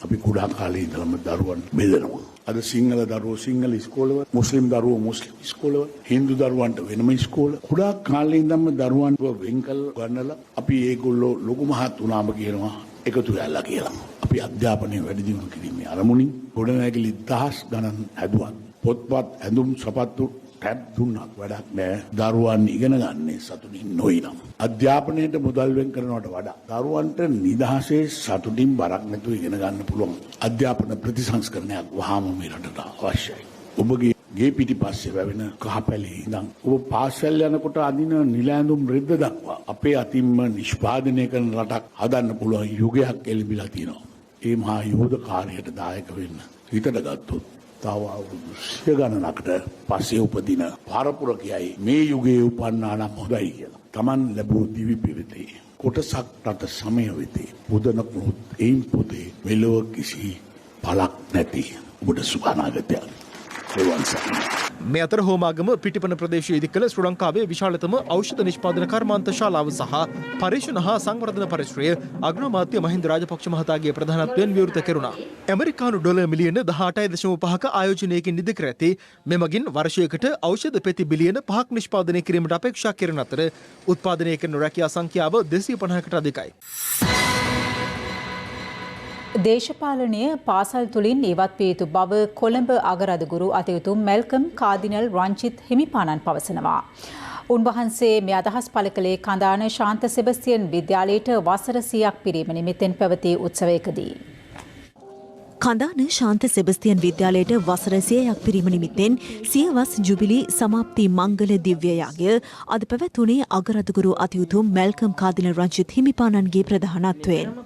අපි කුඩා කාලේ ඉඳලම දරුවන් බෙදනවා. අද සිංහල දරුවෝ සිංහල ඉස්කෝලවල, මුස්ලිම් දරුවෝ මුස්ලිම් ඉස්කෝලවල, හින්දු දරුවන්ට වෙනම ඉස්කෝල. කුඩා කාලේ ඉඳන්ම දරුවන්ව වෙන් කරලා ගන්නලා අපි ඒගොල්ලෝ ලොකු මහත් වුණාම කියනවා එකතු වෙලා කියලා. අපි අධ්‍යාපනය වැඩි දියුණු කිරීමේ අරමුණින් ගොඩනැගිලි දහස් ගණන් හැදුවත් පොත්පත් ඇඳුම් සපත්තු ටැබ් දුන්නත් වැඩක් නෑ. දරුවන් ඉගෙන ගන්නේ සතුටින් නොයිනම්. අධ්‍යාපනයට මුදල් වෙන් කරනවට වඩා දරුවන්ට නිදහසේ සතුටින් බරක් නැතුව ඉගෙන ගන්න පුළුවන් අධ්‍යාපන ප්‍රතිසංස්කරණයක් වහාම මේ රටට අවශ්‍යයි. ඔබගේ ගේ පිටිපස්සේ වැවෙන කහපැලේ ඉඳන් ඔබ පාසල් යනකොට අදින නිල ඇඳුම් රෙද්ද දක්වා අපේ අතින්ම නිෂ්පාදනය කරන රටක් හදන්න පුළුවන් යුගයක් එළඹිලා තියෙනවා. ඒ මහා යෝධ කාර්යයට දායක වෙන්න හිතට ගත්තොත් තව අවුරුදු 100 ගණනකට පස්සේ උපදින පාරපුරකයයි මේ යුගයේ උපන්නා නම් හොඳයි කියලා. Taman ලැබූ දිවි පිවිතේ කොටසක් රට සමය වෙතේ පුදනකුත් එයින් පොතේ මෙලොව කිසි පළක් නැති ඔබට සුබනාගතයක්. මේ අතර හෝමාගම පිටිපන ප්‍රදේශයේ ඉදිකළ ශ්‍රී ලංකාවේ විශාලතම ඖෂධ නිෂ්පාදන කර්මාන්ත ශාලාව සහ පරීක්ෂණ හා සංවර්ධන පරිශ්‍රය අග්‍රාමාත්‍ය මහින්ද රාජපක්ෂ මහතාගේ ප්‍රධානත්වයෙන් විවෘත කෙරුණා. ඇමරිකානු ඩොලර් මිලියන 18.5ක ආයෝජනයකින් නිදිකර ඇති මෙමගින් වර්ෂයකට ඖෂධ පෙති බිලියන 5ක් නිෂ්පාදනය කිරීමට අපේක්ෂා කෙරෙන අතර උත්පාදනය කරන රැකියා සංඛ්‍යාව 250කට අධිකයි. දේශපාලනය පාසල් තුළින් ඉවත් විය යුතු බව කොළඹ අගරදුගුරු අතිඋතුම් මැල්කම් කාදිනල් රංචිත් හිමිපාණන් පවසනවා. උන්වහන්සේ මේ අදහස් පළ කළේ කඳාන ශාන්ත සෙබස්තියන් විද්‍යාලයට වසර 100ක් පිරීම නිමිත්තෙන් පැවති උත්සවයකදී. කඳාන ශාන්ත සෙබස්තියන් විද්‍යාලයට වසර 100ක් පිරීම නිමිත්තෙන් සියවස් ජුබිලි සමාප්ති මංගල දිව්‍ය යාගය අද පැවැතුණේ අගරදුගුරු අතිඋතුම් මැල්කම් කාදිනල් රංචිත් හිමිපාණන්ගේ ප්‍රධානත්වයෙන්.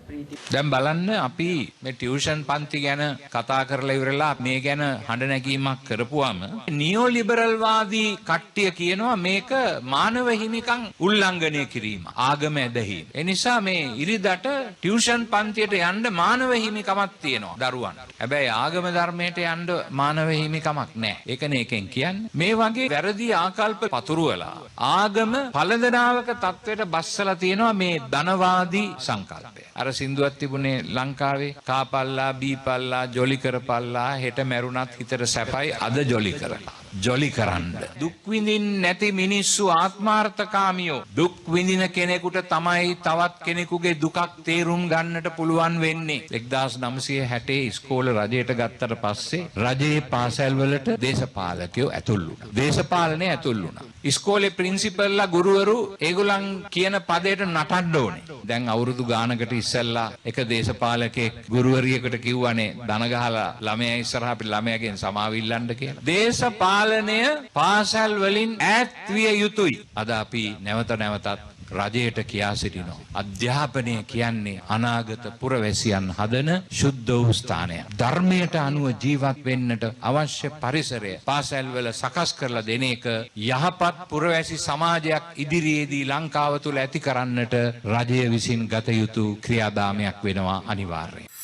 දැන් බලන්න අපි මේ ටියුෂන් පන්ති ගැන කතා කරලා ඉවරලා මේ ගැන හඬ නැගීමක් කරපුවාම නියෝ ලිබරල් වාදී කට්ටිය කියනවා මේක මානව හිමිකම් උල්ලංඝනය කිරීම ආගම ඇදහිීම. ඒ නිසා මේ ඉරිදට ටියුෂන් පන්තියට යන්න මානව හිමිකමක් තියෙනවා දරුවන්. හැබැයි ආගම ධර්මයට යන්න මානව හිමිකමක් නැහැ. ඒකනේ එකෙන් කියන්නේ. මේ වගේ වැරදි ආකල්ප පතුරවලා ආගම පළඳනාවක තත්වයට බස්සලා තියෙනවා මේ ධනවාදී සංකල්පය. අර සින්දුවක් තිබුණේ ලංකාවේ කාපල්ලා බීපල්ලා ජොලි කරපල්ලා හෙට මැරුණත් හිතට සැපයි අද ජොලි කරලා ජොලි කරන්න දුක් විඳින්න නැති මිනිස්සු ආත්මාර්ථකාමියෝ දුක් විඳින කෙනෙකුට තමයි තවත් කෙනෙකුගේ දුකක් තේරුම් ගන්නට පුළුවන් වෙන්නේ 1960 ඉස්කෝල රජයට ගත්තට පස්සේ රජයේ පාසල් වලට දේශපාලකයෝ ඇතුල් වුණා දේශපාලනය ඇතුල් වුණා ඉස්කෝලේ ප්‍රින්සිපල්ලා ගුරුවරු ඒගොල්ලන් කියන පදයට නටන්න ඕනේ දැන් අවුරුදු ගානකට ඉස්සෙල්ලා එක දේශපාලකෙක් ගුරුවරියකට කිව්වනේ දන ගහලා ළමයා ඉස්සරහා අපි ළමයාගෙන් සමාව ඉල්ලන්න කියලා. දේශපාලනය පාසල් වලින් ඈත් විය යුතුයි. අද අපි නැවත නැවතත් රජයට කියා සිටිනවා. අධ්‍යාපනය කියන්නේ අනාගත පුරවැසියන් හදන ශුද්ධ වූ ස්ථානයක්. ධර්මයට අනුව ජීවත් වෙන්නට අවශ්‍ය පරිසරය පාසැල්වල සකස් කරලා දෙන එක යහපත් පුරවැසි සමාජයක් ඉදිරියේදී ලංකාව තුළ ඇති කරන්නට රජය විසින් ගත යුතු ක්‍රියාදාමයක් වෙනවා අනිවාර්යයෙන්.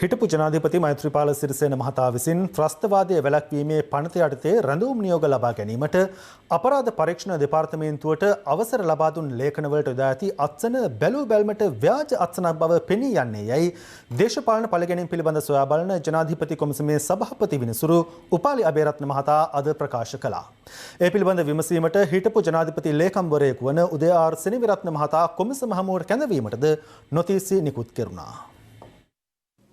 හිටපු ජනාධිපති මෛත්‍රීපාල සිරිසේන මහතා විසින් ත්‍රස්තවාදය වැළැක්වීමේ පනත යටතේ රැඳවුම් නියෝග ලබා ගැනීමට අපරාධ පරීක්ෂණ දෙපාර්තමේන්තුවට අවසර ලබා දුන් ලේඛනවලට යොදා ඇති අත්සන බැලූ බැල්මට ව්‍යාජ අත්සනක් බව පෙනී යන්නේ යයි දේශපාලන පළගැනීම් පිළිබඳ සොයා බලන ජනාධිපති කොමිසමේ සභාපති විනිසුරු උපාලි අබේරත්න මහතා අද ප්‍රකාශ කළා. ඒ පිළිබඳ විමසීමට හිටපු ජනාධිපති ලේකම්වරයෙකු වන උදය ආර් සෙනවිරත්න මහතා කොමිසම හමුවට කැඳවීමටද නොතීසි නිකුත් කෙරුණා.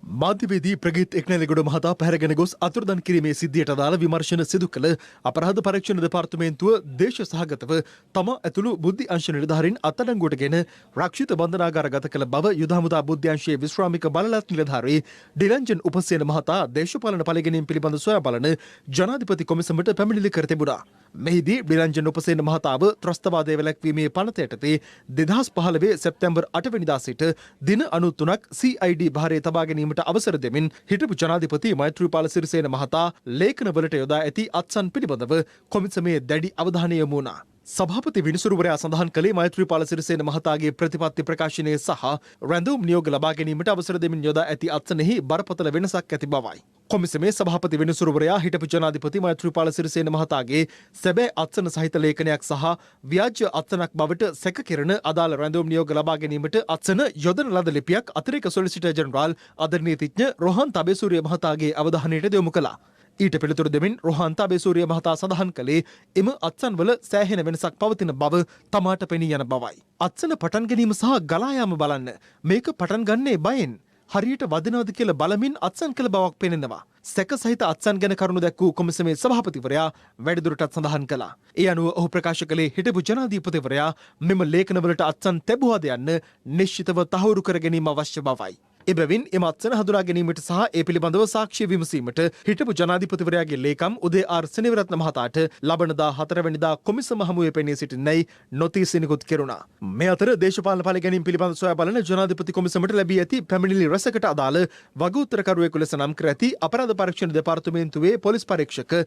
මාධ්‍යවේදී ප්‍රගීත් එක්නැලිගොඩ මහතා පැහැරගෙන ගොස් අතුරුදන් කිරීමේ සිද්ධියට අදාළ විමර්ශන සිදු කළ අපරාධ පරීක්ෂණ දෙපාර්තමේන්තුව දේශ සහගතව තම ඇතුළු බුද්ධි අංශ නිලධාරීන් අත්අඩංගුවටගෙන රක්ෂිත බන්ධනාගාර ගත කළ බව යුද හමුදා බුද්ධි අංශයේ විශ්‍රාමික බලලත් නිලධාරී ඩිලන්ජන් උපසේන මහතා දේශපාලන පළගැනීම් පිළිබඳ සොයා බලන ජනාධිපති කොමිසමට පැමිණිලි කර තිබුණා. මෙහිදී ඩිලන්ජන් උපසේන මහතාව ත්‍රස්තවාදය වැළැක්වීමේ පනත යටතේ 2015 සැප්තැම්බර් 8 වෙනිදා සිට දින 93ක් CID භාරයේ තබා ගැනීමට අවසර දෙමින් හිටපු ජනාධිපති මෛත්‍රීපාල සිරිසේන මහතා ලේඛනවලට යොදා ඇති අත්සන් පිළිබඳව කොමිසමේ දැඩි අවධානය යොමු වුණා. සභාපති විනිසුරුවරයා සඳහන් කළේ මෛත්‍රීපාල සිරිසේන මහතාගේ ප්‍රතිපත්ති ප්‍රකාශනය සහ රැඳවුම් නියෝග ලබා ගැනීමට අවසර දෙමින් යොදා ඇති අත්සනෙහි බරපතල වෙනසක් ඇති බවයි. කොමිසමේ සභාපති විනිසුරුවරයා හිටපු ජනාධිපති මෛත්‍රීපාල සිරිසේන මහතාගේ සැබෑ අත්සන සහිත ලේඛනයක් සහ ව්‍යාජ අත්සනක් බවට සැක කෙරෙන අදාළ රැඳවුම් නියෝග ලබා ගැනීමට අත්සන යොදන ලද ලිපියක් අතිරේක සොලිසිටර් ජෙනරාල් ආදරණීය රොහන් තබේසූරිය මහතාගේ අවධානයට යොමු කළා. ඊට පිළිතුරු දෙමින් රොහන් තබේසූරිය මහතා සඳහන් කළේ එම අත්සන්වල සෑහෙන වෙනසක් පවතින බව තමාට පෙනී යන බවයි. අත්සන පටන් ගැනීම සහ ගලා යාම බලන්න. මේක පටන් ගන්නේ බයෙන්. හරියට වදිනවද කියලා බලමින් අත්සන් කළ බවක් පෙනෙනවා. සැක සහිත අත්සන් ගැන කරුණු දැක්වූ කොමිසමේ සභාපතිවරයා වැඩිදුරටත් සඳහන් කළා. ඒ අනුව ඔහු ප්‍රකාශ කළේ හිටපු ජනාධිපතිවරයා මෙම ලේඛනවලට අත්සන් තැබුවාද යන්න නිශ්චිතව තහවුරු කර ගැනීම අවශ්‍ය බවයි. එබැවින් එම අත්සන හඳුනා ගැනීමට සහ ඒ පිළිබඳව සාක්ෂි විමසීමට හිටපු ජනාධිපතිවරයාගේ ලේකම් උදේ ආර් සෙනවිරත්න මහතාට ලබන 14 වෙනිදා කොමිසම හමුවේ පෙනී සිටින්නයි නොතීසි නිකුත් කෙරුණා. මේ අතර දේශපාලන පළගැනීම් පිළිබඳ සොයා බලන ජනාධිපති කොමිසමට ලැබී ඇති පැමිණිලි රැසකට අදාළ වගඋත්තරකරුවෙකු ලෙස නම් කර ඇති අපරාධ පරීක්ෂණ දෙපාර්තමේන්තුවේ පොලිස් පරීක්ෂක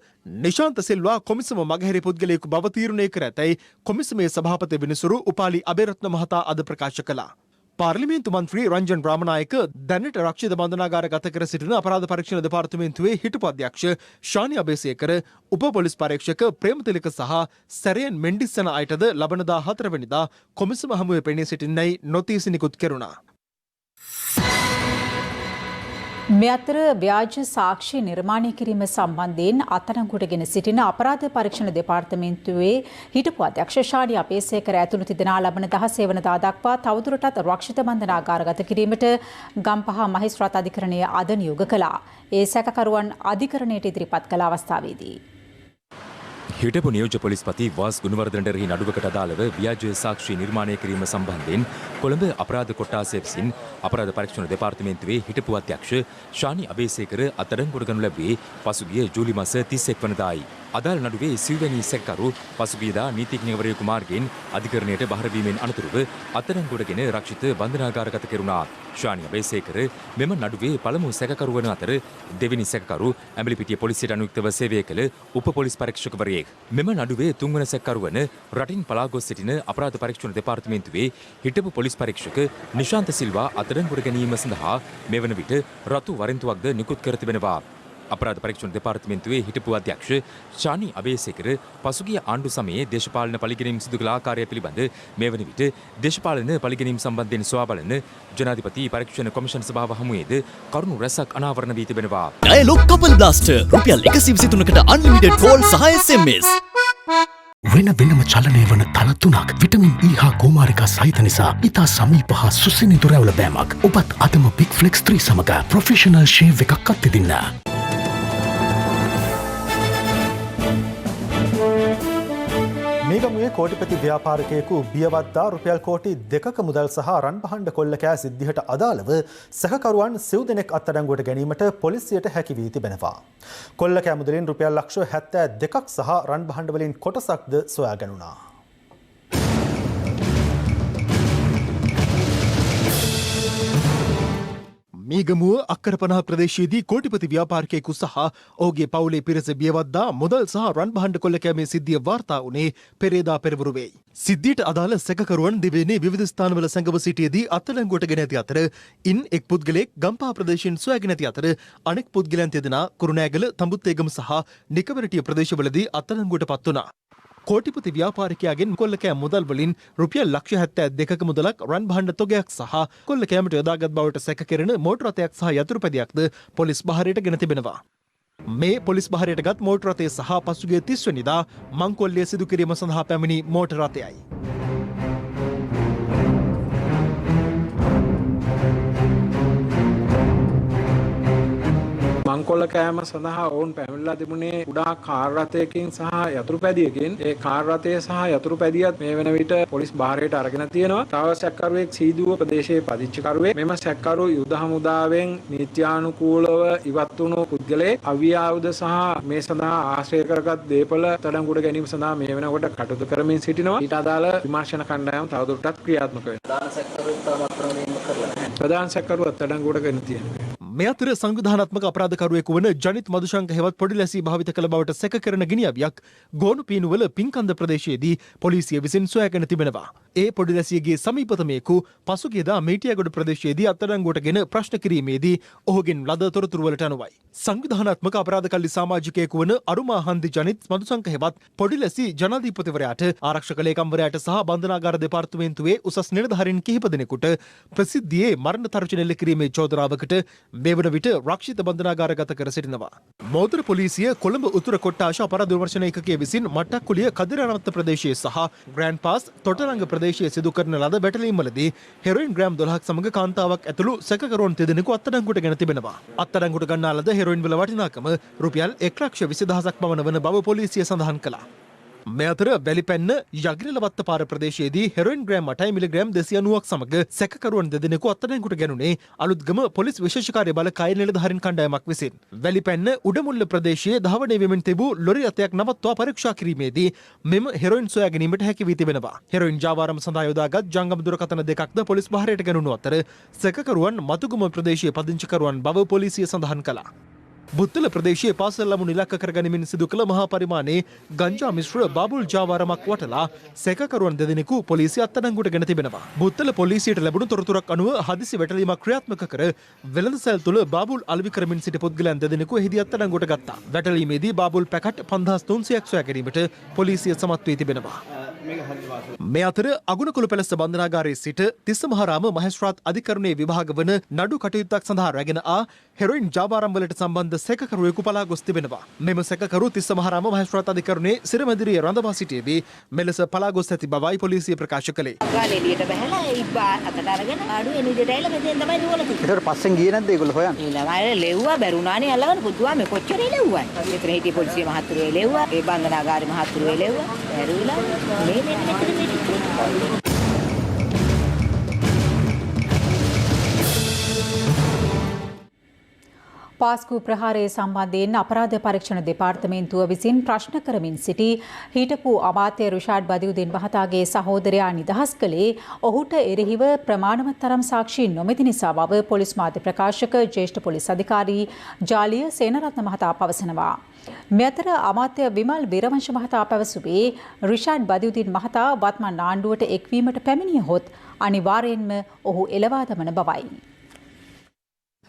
නිශාන්ත සිල්වා කොමිසම මගහැරි පුද්ගලයෙකු බව තීරණය කර ඇතැයි කොමිසමේ සභාපති විනිසුරු උපාලි අබේරත්න මහතා අද ප්‍රකාශ කළා. පාර්ලිමේන්තු මන්ත්‍රී රංජන් රාමනායක දැනට රක්ෂිත බන්ධනාගාර ගත කර සිටින අපරාධ පරීක්ෂණ දෙපාර්තමේන්තුවේ හිටපු අධ්‍යක්ෂ ශානි අබේසේකර උප පොලිස් පරීක්ෂක ප්‍රේමතිලක සහ සැරයන් මෙන්ඩිස් යන අයටද ලබන 14 වෙනිදා කොමිසම හමුවේ පෙනී සිටින්නයි නොතීසි නිකුත් කෙරුණා. මේ අතර ව්‍යාජ සාක්ෂි නිර්මාණය කිරීම සම්බන්ධයෙන් අත්අඩංගුවටගෙන සිටින අපරාධ පරීක්ෂණ දෙපාර්තමේන්තුවේ හිටපු අධ්‍යක්ෂ ශානි අපේසේකර ඇතුළු තිදෙනා ලබන 16 වෙනිදා දක්වා තවදුරටත් රක්ෂිත බන්ධනාගාරගත කිරීමට ගම්පහ මහේස්ත්‍රාත් අධිකරණය අද නියෝග කළා. ඒ සැකකරුවන් අධිකරණයට ඉදිරිපත් කළ අවස්ථාවේදී හිටපු නියෝජ්‍ය පොලිස්පති වාස් ගුණවර්ධනටෙහි නඩුවකට අදාළව ව්‍යාජ සාක්ෂි නිර්මාණය කිරීම සම්බන්ධයෙන් කොළඹ අපරාධ කොට්ටාසය විසින් අපරාධ පරීක්ෂණ දෙපාර්තමේන්තුවේ හිටපු අධ්‍යක්ෂ ශානි අබේසේකර අත්අඩංගුවට ගනු ලැබුවේ පසුගිය ජූලි මාස 31 වෙනිදායි. අදාළ නඩුවේ සිව්වැනි සැකකරු පසුගියදා නීතිඥවරයෙකු මාර්ගයෙන් අධිකරණයට බහර වීමෙන් අනතුරුව අත්අඩංගුවටගෙන රක්ෂිත බන්ධනාගාරගත කෙරුණා. ශානි අබේසේකර මෙම නඩුවේ පළමු සැකකරු වන අතර දෙවෙනි සැකකරු ඇඹිලිපිටිය පොලිසියට අනුයුක්තව සේවය කළ උප පොලිස් පරීක්ෂකවරයෙක්. මෙම නඩුවේ තුන්වන සැකකරු වන රටින් පලා ගොස් සිටින අපරාධ පරීක්ෂණ දෙපාර්තමේන්තුවේ හිටපු පොලිස් පරීක්ෂක නිශාන්ත සිල්වා අත්අඩංගුවට ගැනීම සඳහා මෙවන විට රතු වරෙන්තුවක්ද නිකුත් කර තිබෙනවා. අපරාධ පරීක්ෂණ දෙපාර්තමේන්තුවේ හිටපු අධ්‍යක්ෂ ශානි අබේසේකර පසුගිය ආණ්ඩු සමයේ දේශපාලන පරිගැනීම් සිදු කළ ආකාරය පිළිබඳ මේ වන විට දේශපාලන පරිගැනීම් සම්බන්ධයෙන් සොයා බලන ජනාධිපති පරීක්ෂණ කොමිෂන් සභාව හමුවේද කරුණු රැසක් අනාවරණ වී තිබෙනවා. ඩයලොග් කපල් බ්ලාස්ටර් රුපියල් 123කට අන්ලිමිටඩ් කෝල් සහ SMS. වෙන වෙනම චලනය වන තල 3ක් විටමින් E හා ගෝමාරිකා සහිත නිසා ඉතා සමීප හා සුසිනිඳු රැවුල බෑමක්. ඔබත් අදම බිග් ෆ්ලෙක්ස් 3 සමග ප්‍රොෆෙෂනල් ෂේව් එකක් අත්විඳින්න. මීගමුවේ කෝටිපති ව්‍යාපාරිකයෙකු බියවත්තා රුපියල් කෝටි 2ක මුදල් සහ රන් පහඬ කොල්ල කෑ සිද්ධියට අදාළව සැකකරුවන් සිව් දෙනෙක් අත්අඩංගුවට ගැනීමට පොලිසියට හැකි වී තිබෙනවා. කොල්ල කෑ මුදලින් රුපියල් ලක්ෂ 72ක් සහ රන් පහඬ වලින් කොටසක්ද සොයා ගැනුණා. මීගමුව අක්කරපනහ ප්‍රදේශයේදී කෝටිපති ව්‍යාපාරිකයෙකු සහ ඔහුගේ පවුලේ පිරිස බියවද්දා මුදල් සහ රන් පහඬ කොල්ල කෑමේ සිද්ධිය වාර්තා වුණේ පෙරේදා පෙරවරු වෙයි. සිද්ධියට අදාළ සැකකරුවන් දෙවේනේ විවිධ ස්ථානවල සැඟව සිටියේදී අත්අඩංගුවට ගෙන ඇති අතර ඉන් එක් පුද්ගලයෙක් ගම්පහ ප්‍රදේශයෙන් සොයාගෙන ඇති අතර අනෙක් පුද්ගලයන් දෙදෙනා කුරුණෑගල තඹුත්තේගම සහ නිකවරටිය ප්‍රදේශවලදී අත්අඩංගුවට පත් වුණා. කෝටිපති ව්‍යාපාරිකයාගෙන් කොල්ල කෑ මුදල් වලින් රුපියල් ලක්ෂ 72ක මුදලක් රන් භාණ්ඩ තොගයක් සහ කොල්ල කෑමට යොදාගත් බවට සැක කෙරෙන මෝටර රථයක් සහ යතුරුපැදියක්ද පොලිස් බහරයට ගෙන තිබෙනවා. මේ පොලිස් බහරයට ගත් මෝටර රථය සහ පසුගිය 30 වෙනිදා මංකොල්ලය සිදු කිරීම සඳහා පැමිණි මෝටර රථයයි. මංකොල්ල කෑම සඳහා ඔවුන් පැමිණලා තිබුණේ කුඩා කාර් රථයකින් සහ යතුරුපැදියකින්. ඒ කාර් රථය සහ යතුරුපැදියත් මේ වෙන විට පොලිස් බාරයට අරගෙන තියෙනවා. තව සැකකරුවෙක් සීදුව ප්‍රදේශයේ පදිංචිකරුවෙක්. මෙම සැකකරු යුද හමුදාවෙන් නීත්‍යානුකූලව ඉවත් වුණු පුද්ගලයෙක්. අවිය ආයුධ සහ මේ සඳහා ආශ්‍රය කරගත් දේපල අත්අඩංගුවට ගැනීම සඳහා මේ වෙනකොට කටයුතු කරමින් සිටිනවා. ඊට අදාළ විමර්ශන කණ්ඩායම තවදුරටත් ක්‍රියාත්මක වෙනවා. ප්‍රධාන සැකකරු අත්අඩංගුවට ගෙන තියෙනවා. මේ අතර සංවිධානාත්මක අපරාධකරුවෙකු වන ජනිත් මදුශංක හෙවත් පොඩි ලැසි භාවිත කළ බවට සැක කරන ගිනිඅවියක් ගෝනු පීනුවල පින්කන්ද ප්‍රදේශයේදී පොලිසිය විසින් සොයාගෙන තිබෙනවා. ඒ පොඩි ලැසියගේ සමීපතමයෙකු පසුගියදා මේටියාගොඩ ප්‍රදේශයේදී අත්අඩංගුවටගෙන ප්‍රශ්න කිරීමේදී ඔහුගෙන් ලද තොරතුරු වලට අනුවයි. සංවිධානාත්මක අපරාධකල්ලි සමාජිකයෙකු වන අරුමා හන්දි ජනිත් මදුශංක හෙවත් පොඩි ලැසි ජනාධිපතිවරයාට ආරක්ෂක ලේකම්වරයාට සහ බන්ධනාගාර දෙපාර්තමේන්තුවේ උසස් නිලධාරීන් කිහිප දෙනෙකුට ප්‍රසිද්ධියේ මරණ තර්ජන එල්ල කිරීමේ චෝදනාවකට මේ වන විට රක්ෂිත බන්ධනාගාරගත කර සිටිනවා. මෝතර පොලිසිය කොළඹ උතුර කොට්ටාශ අපරාධ විමර්ශන ඒකකයේ විසින් මට්ටක්කුලිය කදිරානවත්ත ප්‍රදේශයේ සහ ග්‍රෑන්ඩ් පාස් තොටරංග ප්‍රදේශයේ සිදු කරන ලද බැටලීම්වලදී හෙරොයින් ග්‍රෑම් 12ක් සමග කාන්තාවක් ඇතුළු සැකකරුවන් දෙදෙනෙකු අත්අඩංගුවට ගෙන තිබෙනවා. අත්අඩංගුවට ගන්නා ලද හෙරොයින් වල වටිනාකම රුපියල් 1,20,000ක් පමණ වන බව පොලිසිය සඳහන් කළා. මේ අතර වැලිපැන්න යග්‍රලවත්ත පාර ප්‍රදේශයේදී හෙරොයින් ග්‍රෑම් 8 මිලිග්‍රෑම් 290ක් සමග සැකකරුවන් දෙදෙනෙකු අත්අඩංගුවට ගැනුනේ අලුත්ගම පොලිස් විශේෂකාර්ය බල කාය නිලධාරීන් කණ්ඩායමක් විසින්. වැලිපැන්න උඩමුල්ල ප්‍රදේශයේ ධාවනය වෙමින් තිබූ ලොරි රථයක් නවත්වා පරීක්ෂා කිරීමේදී මෙම හෙරොයින් සොයා ගැනීමට හැකි වී තිබෙනවා. හෙරොයින් ජාවාරම සඳහා යොදාගත් ජංගම දුරකථන දෙකක්ද පොලිස් බහරයට ගැනුණු අතර සැකකරුවන් මතුගම ප්‍රදේශයේ පදිංචිකරුවන් බව පොලිසිය සඳහන් කළා. බුත්තල ප්‍රදේශයේ පාසල් ළමුන් ඉලක්ක කරගනිමින් සිදු කළ මහා පරිමාණයේ ගංජා මිශ්‍ර බාබුල් ජාවාරමක් වටලා සැකකරුවන් දෙදෙනෙකු පොලිසිය අත්අඩංගුවට ගෙන තිබෙනවා. බුත්තල පොලිසියට ලැබුණු තොරතුරක් අනුව හදිසි වැටලීමක් ක්‍රියාත්මක කර වෙළඳසැල් තුළ බාබුල් අලෙවි කරමින් සිටි පුද්ගලයන් දෙදෙනෙකු එහිදී අත්අඩංගුවට ගත්තා. වැටලීමේදී බාබුල් පැකට් 5300ක් සොයා ගැනීමට පොලිසිය සමත් වී තිබෙනවා. මේ අතර අගුණකොළ පැලස්ස බන්ධනාගාරයේ සිට තිස්සමහාරාම මහේස්ත්‍රාත් අධිකරණයේ විභාග වන නඩු කටයුත්තක් සඳහා රැගෙන ආ හෙරොයින් ජාවාරම් වලට සම්බන්ධ සැකකරුවෙකු පලා ගොස් තිබෙනවා. මෙම සැකකරු තිස්සමහාරාම මහේස්ත්‍රාත් අධිකරණයේ සිරමැදිරියේ රඳවා සිටියේදී මෙලෙස පලා ගොස් ඇති බවයි පොලිසිය ප්‍රකාශ කළේ. ගාලේ එළියට බහැලා ඉබ්බා අතට අරගෙන ආඩුවේ එළියට ඇවිල්ලා මෙතෙන් තමයි දුවලා තිබුණේ. ඒකට පස්සෙන් ගියේ නැද්ද ඒගොල්ලෝ හොයන්න? ඊළඟට ලෙව්වා බැරුණානේ අල්ලගෙන පුදුවා මේ කොච්චර ලෙව්වා. මෙතන හිටිය පොලිසිය මහත්තුරුවේ ලෙව්වා. ඒ බන්ධනාගාරේ මහත්තුරුවේ ලෙව්වා. ඇරුවිලා මේ පාස්කු ප්‍රහාරය සම්බන්ධයෙන් අපරාධ පරීක්ෂණ දෙපාර්තමේන්තුව විසින් ප්‍රශ්න කරමින් සිටි හිටපු අමාත්‍ය රුෂාඩ් බදියුදීන් මහතාගේ සහෝදරයා නිදහස් කළේ ඔහුට එරෙහිව ප්‍රමාණවත් තරම් සාක්ෂි නොමැති නිසා බව පොලිස් මාධ්‍ය ප්‍රකාශක ජ්‍යෙෂ්ඨ පොලිස් අධිකාරී ජාලිය සේනරත්න මහතා පවසනවා. මේ අතර අමාත්‍ය විමල් වීරවංශ මහතා පැවසුවේ රුෂාඩ් බදියුදීන් මහතා වත්මන් ආණ්ඩුවට එක්වීමට පැමිණියහොත් අනිවාර්යෙන්ම ඔහු එළවා දමන බවයි.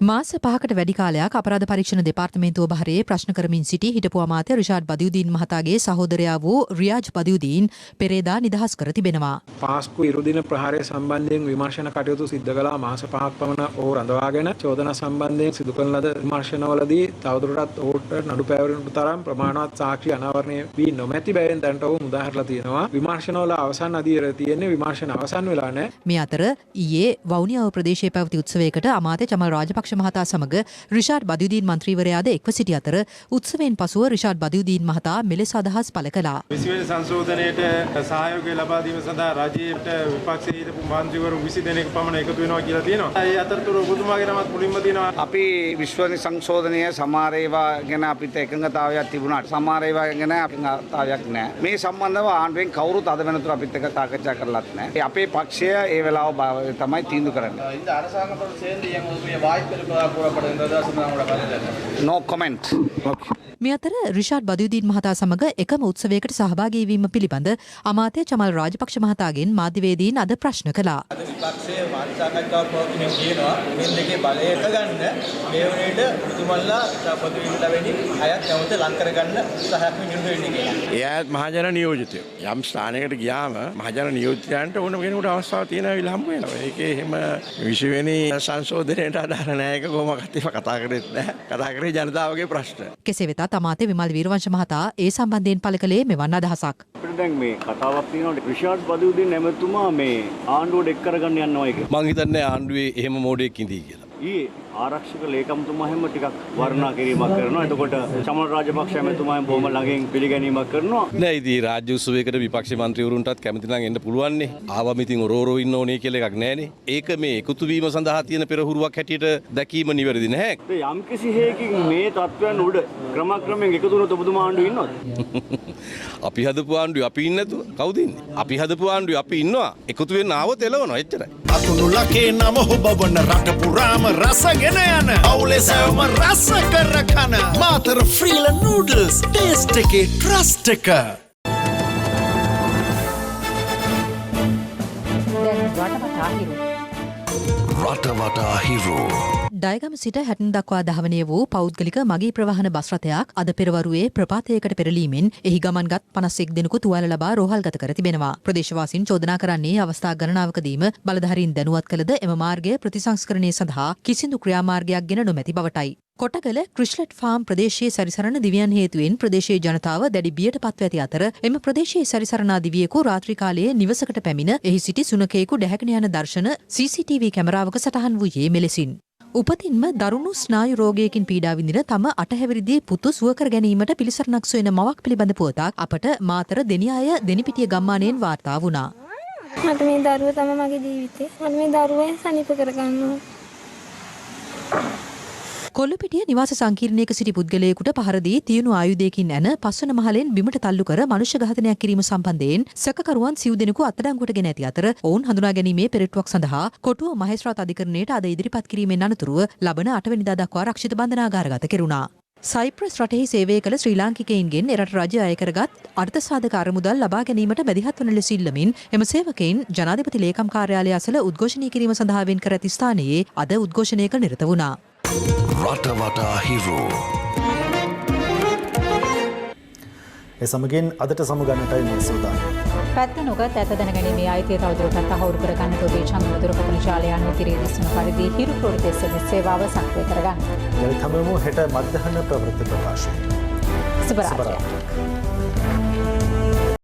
මාස 5කට වැඩි කාලයක් අපරාධ පරීක්ෂණ දෙපාර්තමේන්තුව බහරේ ප්‍රශ්න කරමින් සිටි හිටපු අමාත්‍ය රිෂාඩ් බදියුදීන් මහතාගේ සහෝදරයා වූ රියාජ් බදියුදීන් පෙරේදා නිදහස් කර තිබෙනවා. පාස්කු ඉරුදින ප්‍රහාරය සම්බන්ධයෙන් විමර්ශන කටයුතු සිද්ධ කළා. මාස 5ක් පමණ ඔහු රඳවාගෙන චෝදනා සම්බන්ධයෙන් සිදු කරන ලද විමර්ශනවලදී තවදුරටත් ඔහුට නඩු පැවරීමට තරම් ප්‍රමාණවත් සාක්ෂි අනාවරණය වී නොමැති බැවින් දැනට ඔහු මුදාහැරලා තියෙනවා. විමර්ශනවල අවසන් අදියර තියෙන්නේ විමර්ශන අවසන් වෙලා නැහැ. මේ අතර ඊයේ වවුනියාව ප්‍රදේශයේ පැවති උත්සවයකට අමාත්‍ය චමල් රාජපක්ෂ රාජපක්ෂ මහතා සමග රිෂාඩ් බදියුදීන් මන්ත්‍රීවරයාද එක්ව සිටි අතර උත්සවයෙන් පසුව රිෂාඩ් බදියුදීන් මහතා මෙලෙස අදහස් පළ කළා. 20 වෙනි සංශෝධනයේට සහයෝගය ලබා දීම සඳහා රජයට විපක්ෂයේ හිටපු මන්ත්‍රීවරු 20 දෙනෙක් පමණ එකතු වෙනවා කියලා තියෙනවා. ඒ අතරතුර ඔබතුමාගේ නමත් මුලින්ම තියෙනවා. අපි 20 වෙනි සංශෝධනය සමහර ඒවා ගැන අපිට එකඟතාවයක් තිබුණාට සමහර ඒවා ගැන එකඟතාවයක් නැහැ. මේ සම්බන්ධව ආණ්ඩුවෙන් කවුරුත් අද වෙනතුරු අපිත් එක්ක සාකච්ඡා කරලත් නැහැ. අපේ පක්ෂය ඒ වෙලාව තමයි තීන්දුව කරන්නේ. இந்த அரசாங்கத்தோடு சேர்ந்து இயங்குவதற்குரிய வாய்ப்பு இருப்பதாக கூறப்படுகின்றது. No comment. මේ අතර රිෂාඩ් බදියුදීන් මහතා සමග එකම උත්සවයකට සහභාගී වීම පිළිබඳ අමාත්‍ය චමල් රාජපක්ෂ මහතාගෙන් මාධ්‍යවේදීන් අද ප්‍රශ්න කළා. අද විපක්ෂයේ මාධ්‍ය සාකච්ඡාවක් පවත්වමින් කියනවා මේ දෙකේ බලය එක ගන්න මේ වනේට මුතුමල්ලා පොදු විමුලවෙනි අයත් නැවත ලං කරගන්න උත්සාහයක් නිරත වෙන්නේ කියලා. එයාත් මහජන නියෝජිතයෝ. යම් ස්ථානයකට ගියාම මහජන නියෝජිතයන්ට ඕන කෙනෙකුට අවස්ථාවක් තියෙනවා විල හම්බ වෙනවා. ඒකේ එහෙම 20 වෙනි සංශෝධනයට අදාළ නැහැ. ඒක කොහොමවත් කතා කරෙත් නැහැ. කතා කරේ ජනතාවගේ ප්‍රශ්න. කෙසේ වෙතත් අමාත්‍ය විමල් වීරවංශ මහතා ඒ සම්බන්ධයෙන් පළ කළේ මෙවන් අදහසක්. අපිට දැන් මේ කතාවක් තියෙනවා රිෂාඩ් බදියුදීන් නැමතුමා මේ ආණ්ඩුවට එක් කරගන්න යනවා එක. මං හිතන්නේ ආණ්ඩුවේ එහෙම මෝඩයෙක් ඉඳී කියලා. ඊයේ ආරක්ෂක ලේකම්තුමා හැම ටිකක් වර්ණනා කිරීමක් කරනවා. එතකොට චමල් රාජපක්ෂ ඇමතුමා බොහොම ළඟින් පිළිගැනීමක් කරනවා. නෑ ඉතින් රාජ්‍ය උත්සවයකට විපක්ෂ මන්ත්‍රීවරුන්ටත් කැමති නම් එන්න පුළුවන් නේ. ආවම ඉතින් ඔරෝරෝ ඉන්න ඕනේ කියලා එකක් නෑනේ. ඒක මේ එකතු වීම සඳහා තියෙන පෙරහුරුවක් හැටියට දැකීම නිවැරදි නැහැ. යම් කිසි හේකින් මේ තත්ත්වයන් උඩ ක්‍රමක්‍රමයෙන් එකතු වුණොත් ඔබතුමා ආණ්ඩුවේ ඉන්නවද? අපි හදපු ආණ්ඩුවේ අපි ඉන්නේ නැතුව කවුද ඉන්නේ? අපි හදපු ආණ්ඩුවේ අපි ඉන්නවා. එකතු වෙන්න ආවොත් එළවනවා එච්චරයි. අතුණු ලකේ නම හොබවන රට පුරාම රසගෙන යන අවුලේ සෑම රස කර කන මාතර ෆ්‍රීල නූඩල්ස් ටේස්ට් එකේ ට්‍රස්ට් එක. රටවටා හිරු ඩයගම සිට හැටන් දක්වා ධාවනය වූ පෞද්ගලික මගී ප්‍රවාහන බස් රථයක් අද පෙරවරුවේ ප්‍රපාතයකට පෙරලීමෙන් එහි ගමන්ගත් 51 දෙනෙකු තුවාල ලබා රෝහල්ගත කර තිබෙනවා. ප්‍රදේශවාසීන් චෝදනා කරන්නේ අවස්ථා ගණනාවකදීම බලධාරීන් දැනුවත් කළද එම මාර්ගය ප්‍රතිසංස්කරණය සඳහා කිසිදු ක්‍රියාමාර්ගයක් ගෙන නොමැති බවටයි. කොටගල ක්‍රිස්ලට් ෆාම් ප්‍රදේශයේ සැරිසරන දිවියන් හේතුවෙන් ප්‍රදේශයේ ජනතාව දැඩි බියට පත්ව ඇති අතර එම ප්‍රදේශයේ සැරිසරනා දිවියෙකු රාත්‍රී කාලයේ නිවසකට පැමිණ එහි සිටි සුනකයෙකු ඩැහැගෙන යන දර්ශන CCTV කැමරාවක සටහන් වූයේ මෙලෙසින්. උපතින්ම දරුණු ස්නායු රෝගයකින් පීඩා විඳින තම 8 හැවිරිදි පුතු සුව කර ගැනීමට පිළිසරණක් සොයන මවක් පිළිබඳ පුවතක් අපට මාතර දෙනියාය දෙනිපිටිය ගම්මානයෙන් වාර්තා වුණා. මට මේ දරුවා තමයි මගේ ජීවිතේ. මට මේ දරුවා සනීප කරගන්න ඕන. කොල්ලපිටිය නිවාස සංකීර්ණයක සිටි පුද්ගලයෙකුට පහර දී තියුණු ආයුධයකින් ඇන පස්වන මහලෙන් බිමට තල්ලු කර මනුෂ්‍ය ඝාතනයක් කිරීම සම්බන්ධයෙන් සැකකරුවන් සිව් දෙනෙකු අත්අඩංගුවට ගෙන ඇති අතර ඔවුන් හඳුනා ගැනීමේ පෙරටුවක් සඳහා කොටුව මහේස්ත්‍රාත් අධිකරණයට අද ඉදිරිපත් කිරීමෙන් අනතුරුව ලබන 8 වෙනිදා දක්වා රක්ෂිත බන්ධනාගාරගත කෙරුණා. සයිප්‍රස් රටෙහි සේවය කළ ශ්‍රී ලාංකිකයින්ගෙන් එරට රජය අය කරගත් අර්ථසාධක අරමුදල් ලබා ගැනීමට මැදිහත් වන ලෙස ඉල්ලමින් එම සේවකයින් ජනාධිපති ලේකම් කාර්යාලය අසල උද්ඝෝෂණය කිරීම සඳහා වෙන් කර ඇති ස්ථානයේ අද උද්ඝෝෂණයක නිරත වුණා. රටවටා හිරු ඒ සමගින් අදට සමුගන්නටයි මේ සූදානම්. පැත්ත නොගත් ඇත දැනගැනීමේ අයිතිය තවදුරටත් තහවුරු කරගන්න ඔබේ චන්ද්‍ර දුරකථන ජාලයන් ඉදිරියේ දිස්වන පරිදි හිරු ප්‍රවෘත්ති SMS සේවාව සක්‍රිය කරගන්න. යලිත් හමුවෙමු හෙට මධ්‍යහන ප්‍රවෘත්ති ප්‍රකාශනයට. සුබ රාත්‍රියක්.